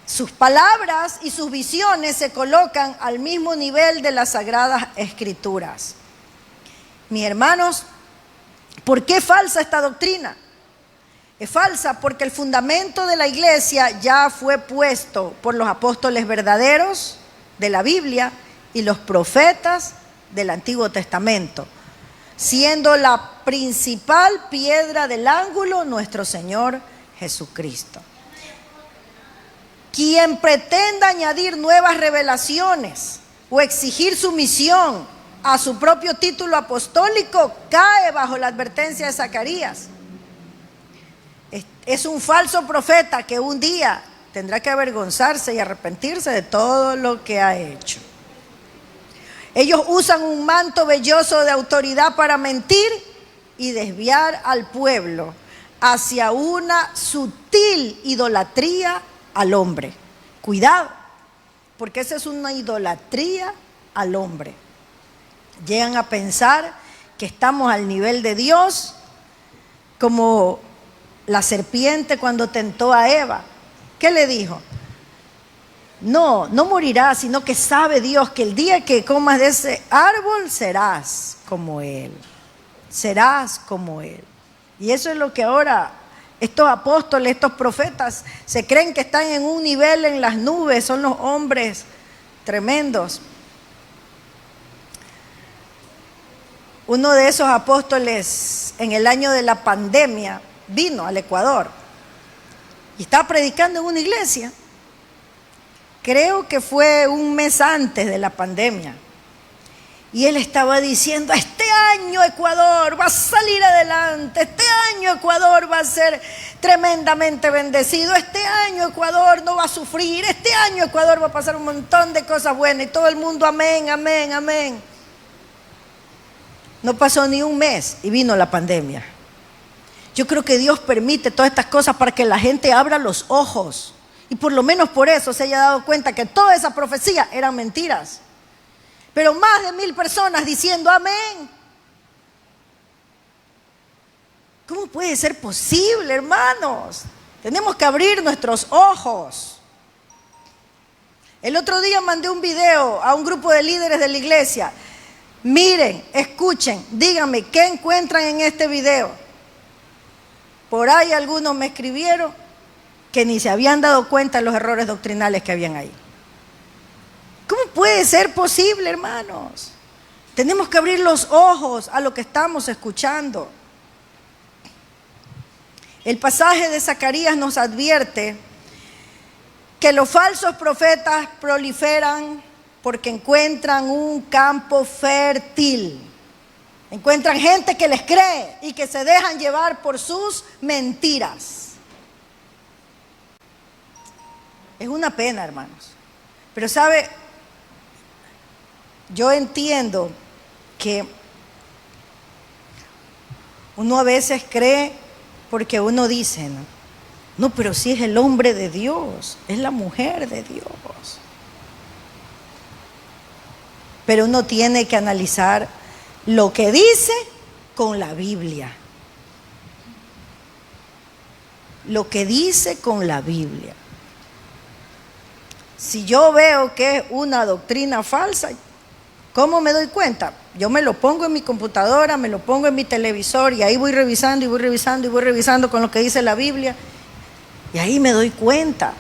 [SPEAKER 1] Sus palabras y sus visiones se colocan al mismo nivel de las Sagradas Escrituras. Mis hermanos, ¿por qué es falsa esta doctrina? Es falsa porque el fundamento de la iglesia ya fue puesto por los apóstoles verdaderos de la Biblia y los profetas del Antiguo Testamento, siendo la principal piedra del ángulo nuestro Señor Jesucristo. Quien pretenda añadir nuevas revelaciones o exigir sumisión a su propio título apostólico, cae bajo la advertencia de Zacarías. Es un falso profeta que un día tendrá que avergonzarse y arrepentirse de todo lo que ha hecho. Ellos usan un manto velloso de autoridad para mentir y desviar al pueblo hacia una sutil idolatría al hombre. Cuidado, porque esa es una idolatría al hombre. Llegan a pensar que estamos al nivel de Dios, como la serpiente cuando tentó a Eva. ¿Qué le dijo? No morirás, sino que sabe Dios que el día que comas de ese árbol serás como Él. Serás como Él. Y eso es lo que ahora estos apóstoles, estos profetas, se creen que están en un nivel en las nubes, son los hombres tremendos. Uno de esos apóstoles en el año de la pandemia vino al Ecuador y estaba predicando en una iglesia. Creo que fue un mes antes de la pandemia. Y él estaba diciendo, este año Ecuador va a salir adelante, este año Ecuador va a ser tremendamente bendecido, este año Ecuador no va a sufrir, este año Ecuador va a pasar un montón de cosas buenas. Y todo el mundo, amén, amén, amén. No pasó ni un mes y vino la pandemia. Yo creo que Dios permite todas estas cosas para que la gente abra los ojos. Y por lo menos por eso se haya dado cuenta que toda esa profecía eran mentiras. Pero más de 1000 personas diciendo amén. ¿Cómo puede ser posible, hermanos? Tenemos que abrir nuestros ojos. El otro día mandé un video a un grupo de líderes de la iglesia. Miren, escuchen, díganme, ¿qué encuentran en este video? Por ahí algunos me escribieron que ni se habían dado cuenta de los errores doctrinales que habían ahí. ¿Cómo puede ser posible, hermanos? Tenemos que abrir los ojos a lo que estamos escuchando. El pasaje de Zacarías nos advierte que los falsos profetas proliferan porque encuentran un campo fértil. Encuentran gente que les cree y que se dejan llevar por sus mentiras. Es una pena, hermanos. Pero sabe, yo entiendo que uno a veces cree porque uno dice, no, pero si es el hombre de Dios, es la mujer de Dios. Pero uno tiene que analizar lo que dice con la Biblia. Lo que dice con la Biblia. Si yo veo que es una doctrina falsa, ¿cómo me doy cuenta? Yo me lo pongo en mi computadora, me lo pongo en mi televisor y ahí voy revisando y voy revisando y voy revisando con lo que dice la Biblia. Y ahí me doy cuenta.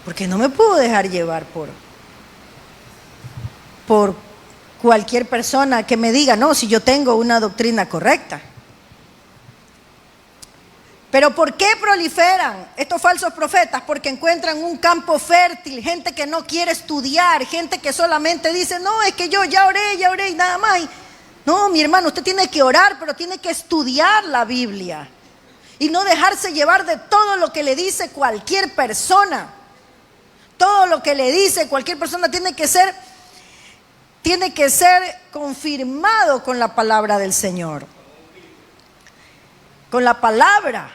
[SPEAKER 1] Porque no me puedo dejar llevar por cualquier persona que me diga, no, si yo tengo una doctrina correcta. Pero ¿por qué proliferan estos falsos profetas? Porque encuentran un campo fértil, gente que no quiere estudiar, gente que solamente dice, no, es que yo ya oré y nada más. No, mi hermano, usted tiene que orar, pero tiene que estudiar la Biblia. Y no dejarse llevar de todo lo que le dice cualquier persona. Todo lo que le dice cualquier persona tiene que ser confirmado con la palabra del Señor. Con la palabra.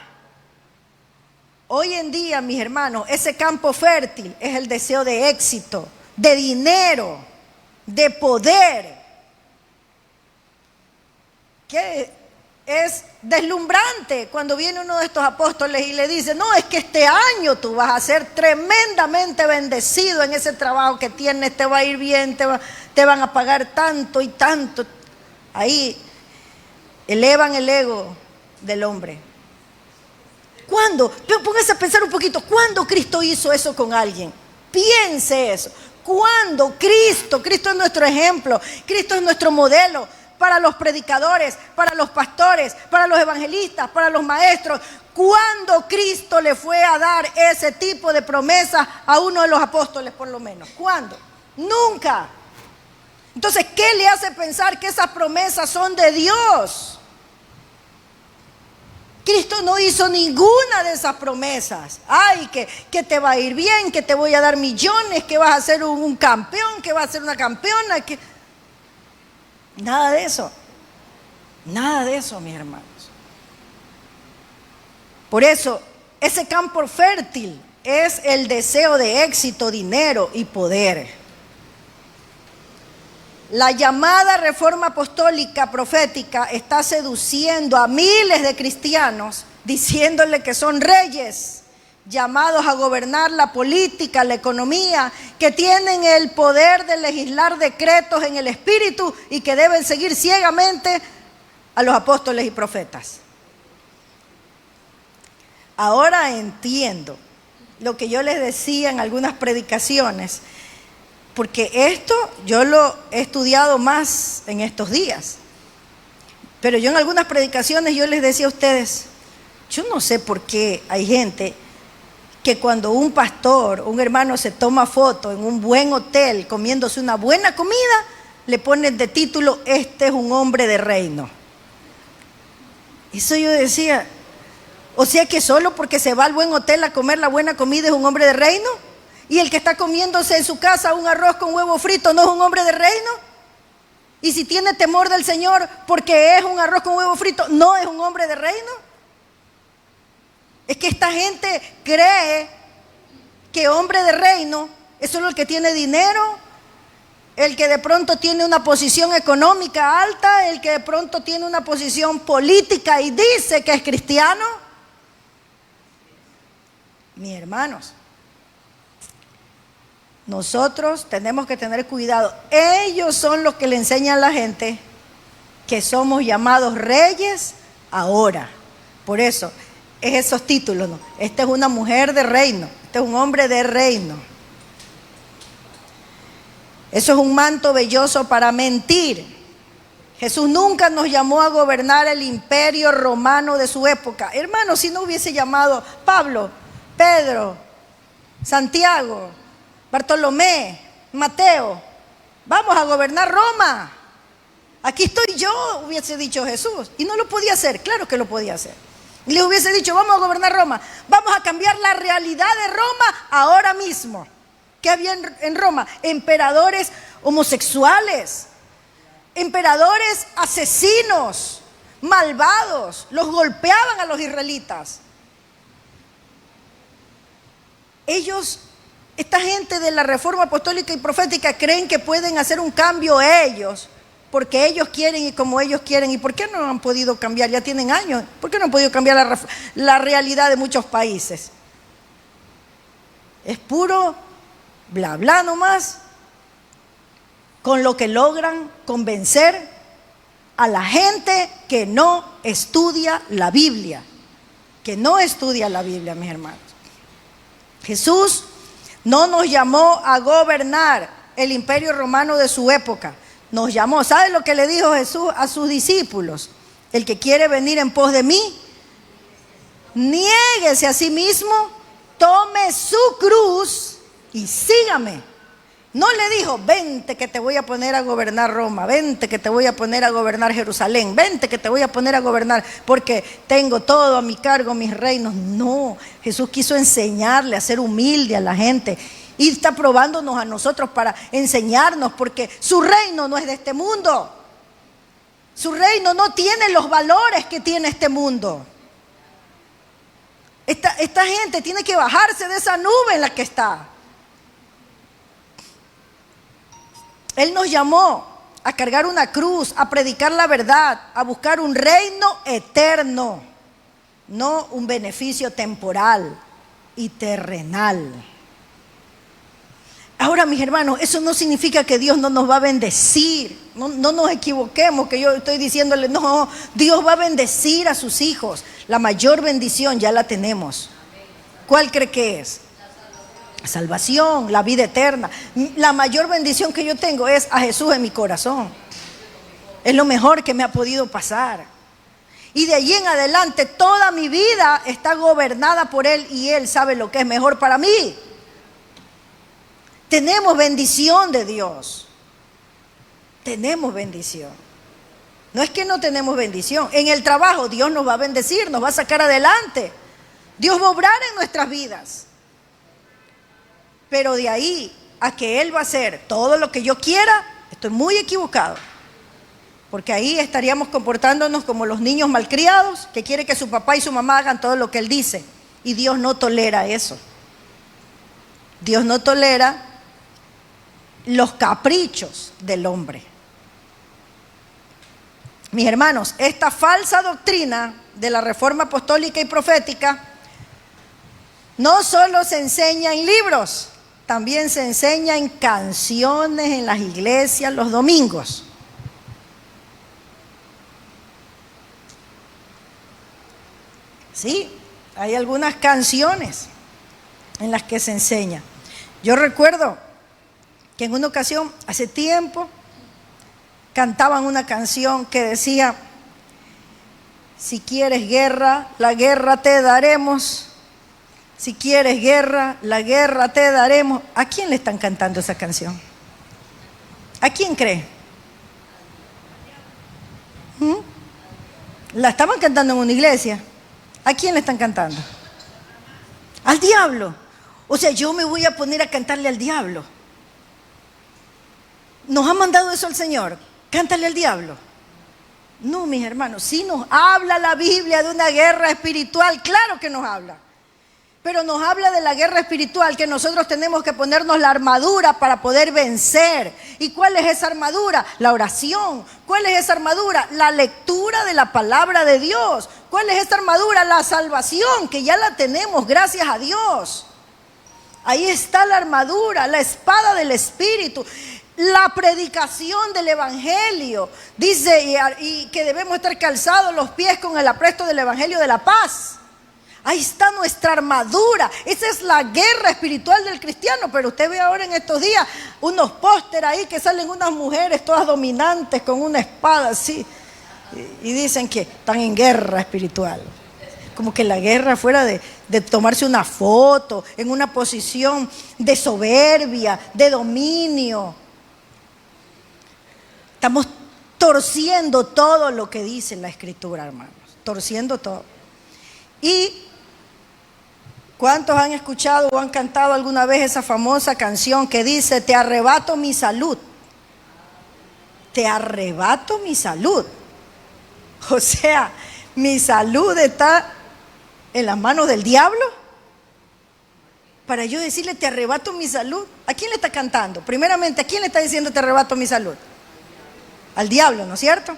[SPEAKER 1] Hoy en día, mis hermanos, ese campo fértil es el deseo de éxito, de dinero, de poder, que es deslumbrante cuando viene uno de estos apóstoles y le dice, no, es que este año tú vas a ser tremendamente bendecido en ese trabajo que tienes, te va a ir bien, te van a pagar tanto y tanto. Ahí elevan el ego del hombre. ¿Cuándo? Póngase a pensar un poquito, ¿cuándo Cristo hizo eso con alguien? Piense eso. ¿Cuándo Cristo es nuestro ejemplo, Cristo es nuestro modelo para los predicadores, para los pastores, para los evangelistas, para los maestros? ¿Cuándo Cristo le fue a dar ese tipo de promesas a uno de los apóstoles por lo menos? ¿Cuándo? Nunca. Entonces, ¿qué le hace pensar que esas promesas son de Dios? Cristo no hizo ninguna de esas promesas. Ay, que te va a ir bien, que te voy a dar millones, que vas a ser un campeón, que vas a ser una campeona. Nada de eso. Nada de eso, mis hermanos. Por eso, ese campo fértil es el deseo de éxito, dinero y poder. La llamada reforma apostólica profética está seduciendo a miles de cristianos, diciéndole que son reyes, llamados a gobernar la política, la economía, que tienen el poder de legislar decretos en el Espíritu y que deben seguir ciegamente a los apóstoles y profetas. Ahora entiendo lo que yo les decía en algunas predicaciones, porque esto yo lo he estudiado más en estos días. Pero yo en algunas predicaciones yo les decía a ustedes, yo no sé por qué hay gente que cuando un pastor, un hermano se toma foto en un buen hotel comiéndose una buena comida, le ponen de título, este es un hombre de reino. Eso yo decía, o sea que solo porque se va al buen hotel a comer la buena comida es un hombre de reino. Y el que está comiéndose en su casa un arroz con huevo frito no es un hombre de reino. Y si tiene temor del Señor porque es un arroz con huevo frito, no es un hombre de reino. Es que esta gente cree que hombre de reino es solo el que tiene dinero, el que de pronto tiene una posición económica alta, el que de pronto tiene una posición política y dice que es cristiano. Mis hermanos, nosotros tenemos que tener cuidado. Ellos son los que le enseñan a la gente que somos llamados reyes ahora. Por eso, es esos títulos, ¿no? Esta es una mujer de reino, este es un hombre de reino. Eso es un manto velloso para mentir. Jesús nunca nos llamó a gobernar el imperio romano de su época. Hermanos, si no hubiese llamado Pablo, Pedro, Santiago, Bartolomé, Mateo, vamos a gobernar Roma. Aquí estoy yo, hubiese dicho Jesús. Y no lo podía hacer, claro que lo podía hacer. Y le hubiese dicho, vamos a gobernar Roma. Vamos a cambiar la realidad de Roma ahora mismo. ¿Qué había en Roma? Emperadores homosexuales, emperadores asesinos, malvados. Los golpeaban a los israelitas. Esta gente de la reforma apostólica y profética creen que pueden hacer un cambio ellos, porque ellos quieren y como ellos quieren. ¿Y por qué no han podido cambiar? Ya tienen años. ¿Por qué no han podido cambiar la realidad de muchos países? Es puro bla bla nomás, con lo que logran convencer a la gente que no estudia la Biblia. Que no estudia la Biblia, mis hermanos. Jesús no nos llamó a gobernar el imperio romano de su época. Nos llamó, ¿sabe lo que le dijo Jesús a sus discípulos? El que quiere venir en pos de mí, niéguese a sí mismo, tome su cruz y sígame. No le dijo, vente que te voy a poner a gobernar Roma, vente que te voy a poner a gobernar Jerusalén, vente que te voy a poner a gobernar porque tengo todo a mi cargo, mis reinos. No, Jesús quiso enseñarle a ser humilde a la gente y está probándonos a nosotros para enseñarnos, porque su reino no es de este mundo. Su reino no tiene los valores que tiene este mundo. Esta gente tiene que bajarse de esa nube en la que está. Él nos llamó a cargar una cruz, a predicar la verdad, a buscar un reino eterno, no un beneficio temporal y terrenal. Ahora, mis hermanos, eso no significa que Dios no nos va a bendecir. No nos equivoquemos, que yo estoy diciéndole, no, Dios va a bendecir a sus hijos. La mayor bendición ya la tenemos. ¿Cuál cree que es? Salvación, la vida eterna. La mayor bendición que yo tengo es a Jesús en mi corazón. Es lo mejor que me ha podido pasar. Y de allí en adelante toda mi vida está gobernada por Él y Él sabe lo que es mejor para mí. Tenemos bendición de Dios. tenemos bendición. No es que no tenemos bendición. En el trabajo Dios nos va a bendecir, nos va a sacar adelante. Dios va a obrar en nuestras vidas. Pero de ahí a que Él va a hacer todo lo que yo quiera, estoy muy equivocado. Porque ahí estaríamos comportándonos como los niños malcriados que quieren que su papá y su mamá hagan todo lo que Él dice. Y Dios no tolera eso. Dios no tolera los caprichos del hombre. Mis hermanos, esta falsa doctrina de la reforma apostólica y profética no solo se enseña en libros, también se enseña en canciones en las iglesias los domingos. Sí, hay algunas canciones en las que se enseña. Yo recuerdo que en una ocasión, hace tiempo, cantaban una canción que decía: si quieres guerra, la guerra te daremos. Si quieres guerra, la guerra te daremos. ¿A quién le están cantando esa canción? ¿A quién cree? La estaban cantando en una iglesia. ¿A quién le están cantando? Al diablo. O sea, yo me voy a poner a cantarle al diablo. ¿Nos ha mandado eso el Señor? Cántale al diablo. No, mis hermanos, sí nos habla la Biblia de una guerra espiritual, claro que nos habla. Pero nos habla de la guerra espiritual, que nosotros tenemos que ponernos la armadura para poder vencer. ¿Y cuál es esa armadura? La oración. ¿Cuál es esa armadura? La lectura de la palabra de Dios. ¿Cuál es esa armadura? La salvación, que ya la tenemos, gracias a Dios. Ahí está la armadura, la espada del Espíritu. La predicación del Evangelio. Dice y que debemos estar calzados los pies con el apresto del Evangelio de la paz. Ahí está nuestra armadura. Esa es la guerra espiritual del cristiano. Pero usted ve ahora en estos días unos pósteres ahí que salen unas mujeres todas dominantes con una espada así. Y dicen que están en guerra espiritual. Como que la guerra fuera de tomarse una foto en una posición de soberbia, de dominio. Estamos torciendo todo lo que dice la Escritura, hermanos. Torciendo todo. Y ¿cuántos han escuchado o han cantado alguna vez esa famosa canción que dice: te arrebato mi salud? Te arrebato mi salud. O sea, mi salud está en las manos del diablo. Para yo decirle te arrebato mi salud, ¿a quién le está cantando? Primeramente, ¿a quién le está diciendo te arrebato mi salud? Al diablo, ¿no es cierto?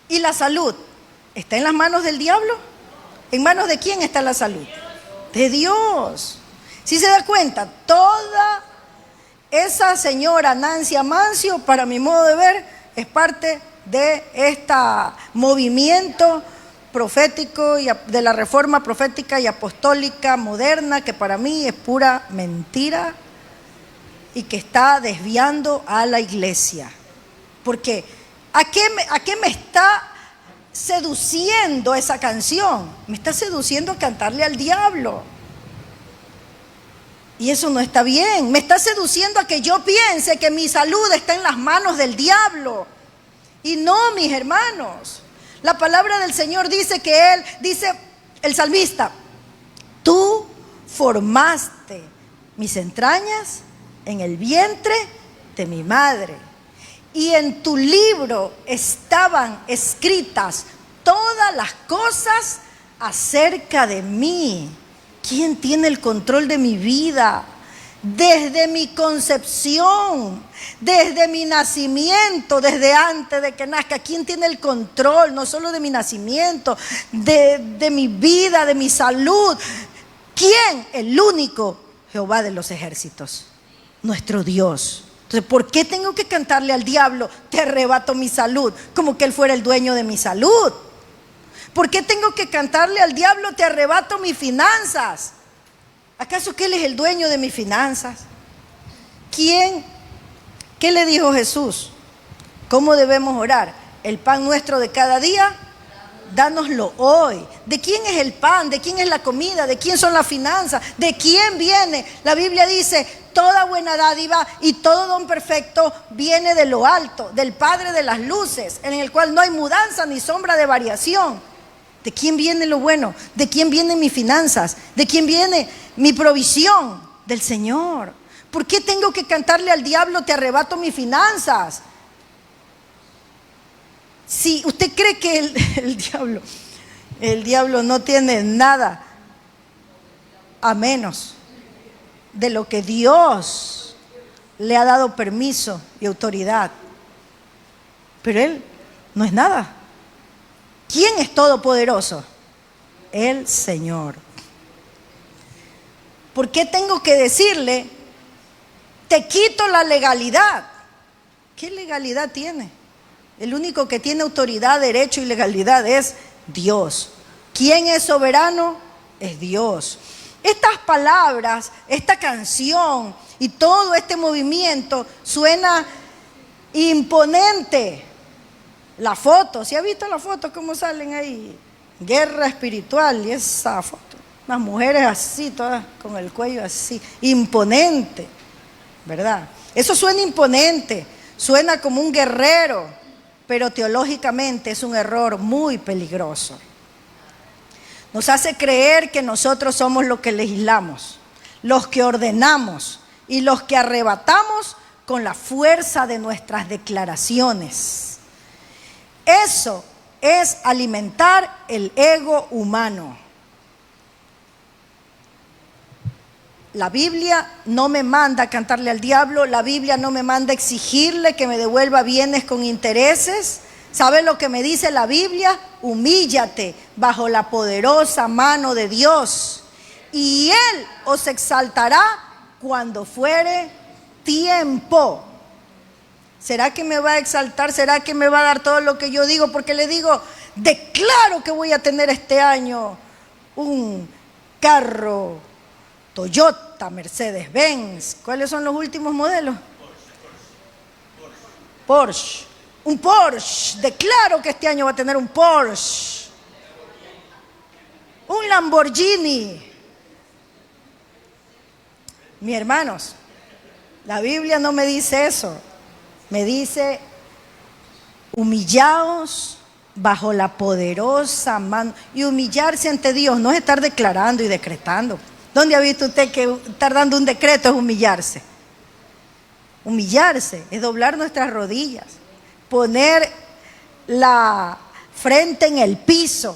[SPEAKER 1] ¿Y la salud está en las manos del diablo? ¿En manos de quién está la salud? De Dios. Si se da cuenta, toda esa señora Nancy Amancio, para mi modo de ver, es parte de este movimiento profético y de la reforma profética y apostólica moderna, que para mí es pura mentira y que está desviando a la iglesia. Porque ¿a qué me está seduciendo esa canción? Me está seduciendo a cantarle al diablo. Y eso no está bien. Me está seduciendo a que yo piense que mi salud está en las manos del diablo. Y no, mis hermanos. La palabra del Señor dice que Él, dice el salmista: tú formaste mis entrañas en el vientre de mi madre. Y en tu libro estaban escritas todas las cosas acerca de mí. ¿Quién tiene el control de mi vida? Desde mi concepción, desde mi nacimiento, desde antes de que nazca. ¿Quién tiene el control? No solo de mi nacimiento, de mi vida, de mi salud. ¿Quién? El único Jehová de los ejércitos, nuestro Dios. Entonces, ¿por qué tengo que cantarle al diablo te arrebato mi salud? Como que él fuera el dueño de mi salud. ¿Por qué tengo que cantarle al diablo te arrebato mis finanzas? ¿Acaso que él es el dueño de mis finanzas? ¿Quién? ¿Qué le dijo Jesús? ¿Cómo debemos orar? El pan nuestro de cada día, Dánoslo hoy. ¿De quién es el pan? ¿De quién es la comida? ¿De quién son las finanzas? ¿De quién viene? La Biblia dice, toda buena dádiva y todo don perfecto viene de lo alto, del Padre de las luces, en el cual no hay mudanza ni sombra de variación. ¿De quién viene lo bueno? ¿De quién vienen mis finanzas? ¿De quién viene mi provisión? Del Señor. ¿Por qué tengo que cantarle al diablo, te arrebato mis finanzas? Si usted cree que el diablo no tiene nada a menos de lo que Dios le ha dado permiso y autoridad. Pero Él no es nada. ¿Quién es todopoderoso? El Señor. ¿Por qué tengo que decirle, te quito la legalidad? ¿Qué legalidad tiene? El único que tiene autoridad, derecho y legalidad es Dios. ¿Quién es soberano? Es Dios. Estas palabras, esta canción y todo este movimiento suena imponente. La foto, ¿sí ha visto la foto cómo salen ahí? Guerra espiritual y esa foto. Las mujeres así, todas con el cuello así. Imponente, ¿verdad? Eso suena imponente, suena como un guerrero. Pero teológicamente es un error muy peligroso. Nos hace creer que nosotros somos los que legislamos, los que ordenamos y los que arrebatamos con la fuerza de nuestras declaraciones. Eso es alimentar el ego humano. La Biblia no me manda a cantarle al diablo, la Biblia no me manda a exigirle que me devuelva bienes con intereses. ¿Sabe lo que me dice la Biblia? Humíllate bajo la poderosa mano de Dios y Él os exaltará cuando fuere tiempo. ¿Será que me va a exaltar? ¿Será que me va a dar todo lo que yo digo? Porque le digo, declaro que voy a tener este año un carro Toyota, Mercedes-Benz. ¿Cuáles son los últimos modelos? Porsche. Un Porsche. Declaro que este año va a tener un Porsche. Un Lamborghini. Mis hermanos, la Biblia no me dice eso. Me dice, humillaos bajo la poderosa mano. Y humillarse ante Dios no es estar declarando y decretando. ¿Dónde ha visto usted que estar dando un decreto es humillarse? Humillarse es doblar nuestras rodillas, poner la frente en el piso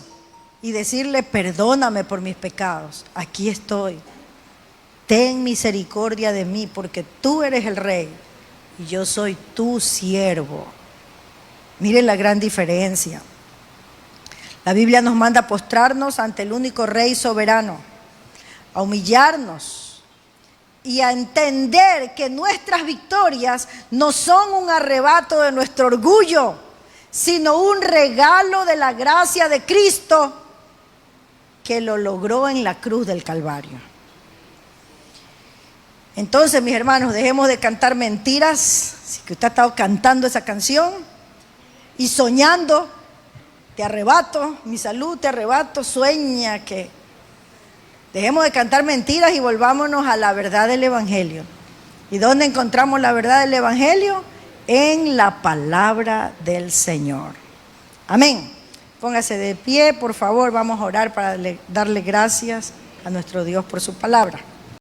[SPEAKER 1] y decirle, perdóname por mis pecados. Aquí estoy. Ten misericordia de mí porque tú eres el rey y yo soy tu siervo. Miren la gran diferencia. La Biblia nos manda a postrarnos ante el único rey soberano, a humillarnos y a entender que nuestras victorias no son un arrebato de nuestro orgullo, sino un regalo de la gracia de Cristo que lo logró en la cruz del Calvario. Entonces, mis hermanos, dejemos de cantar mentiras. Si que usted ha estado cantando esa canción y soñando, te arrebato mi salud, te arrebato, sueña que... Dejemos de cantar mentiras y volvámonos a la verdad del Evangelio. ¿Y dónde encontramos la verdad del Evangelio? En la palabra del Señor. Amén. Póngase de pie, por favor. Vamos a orar para darle gracias a nuestro Dios por su palabra.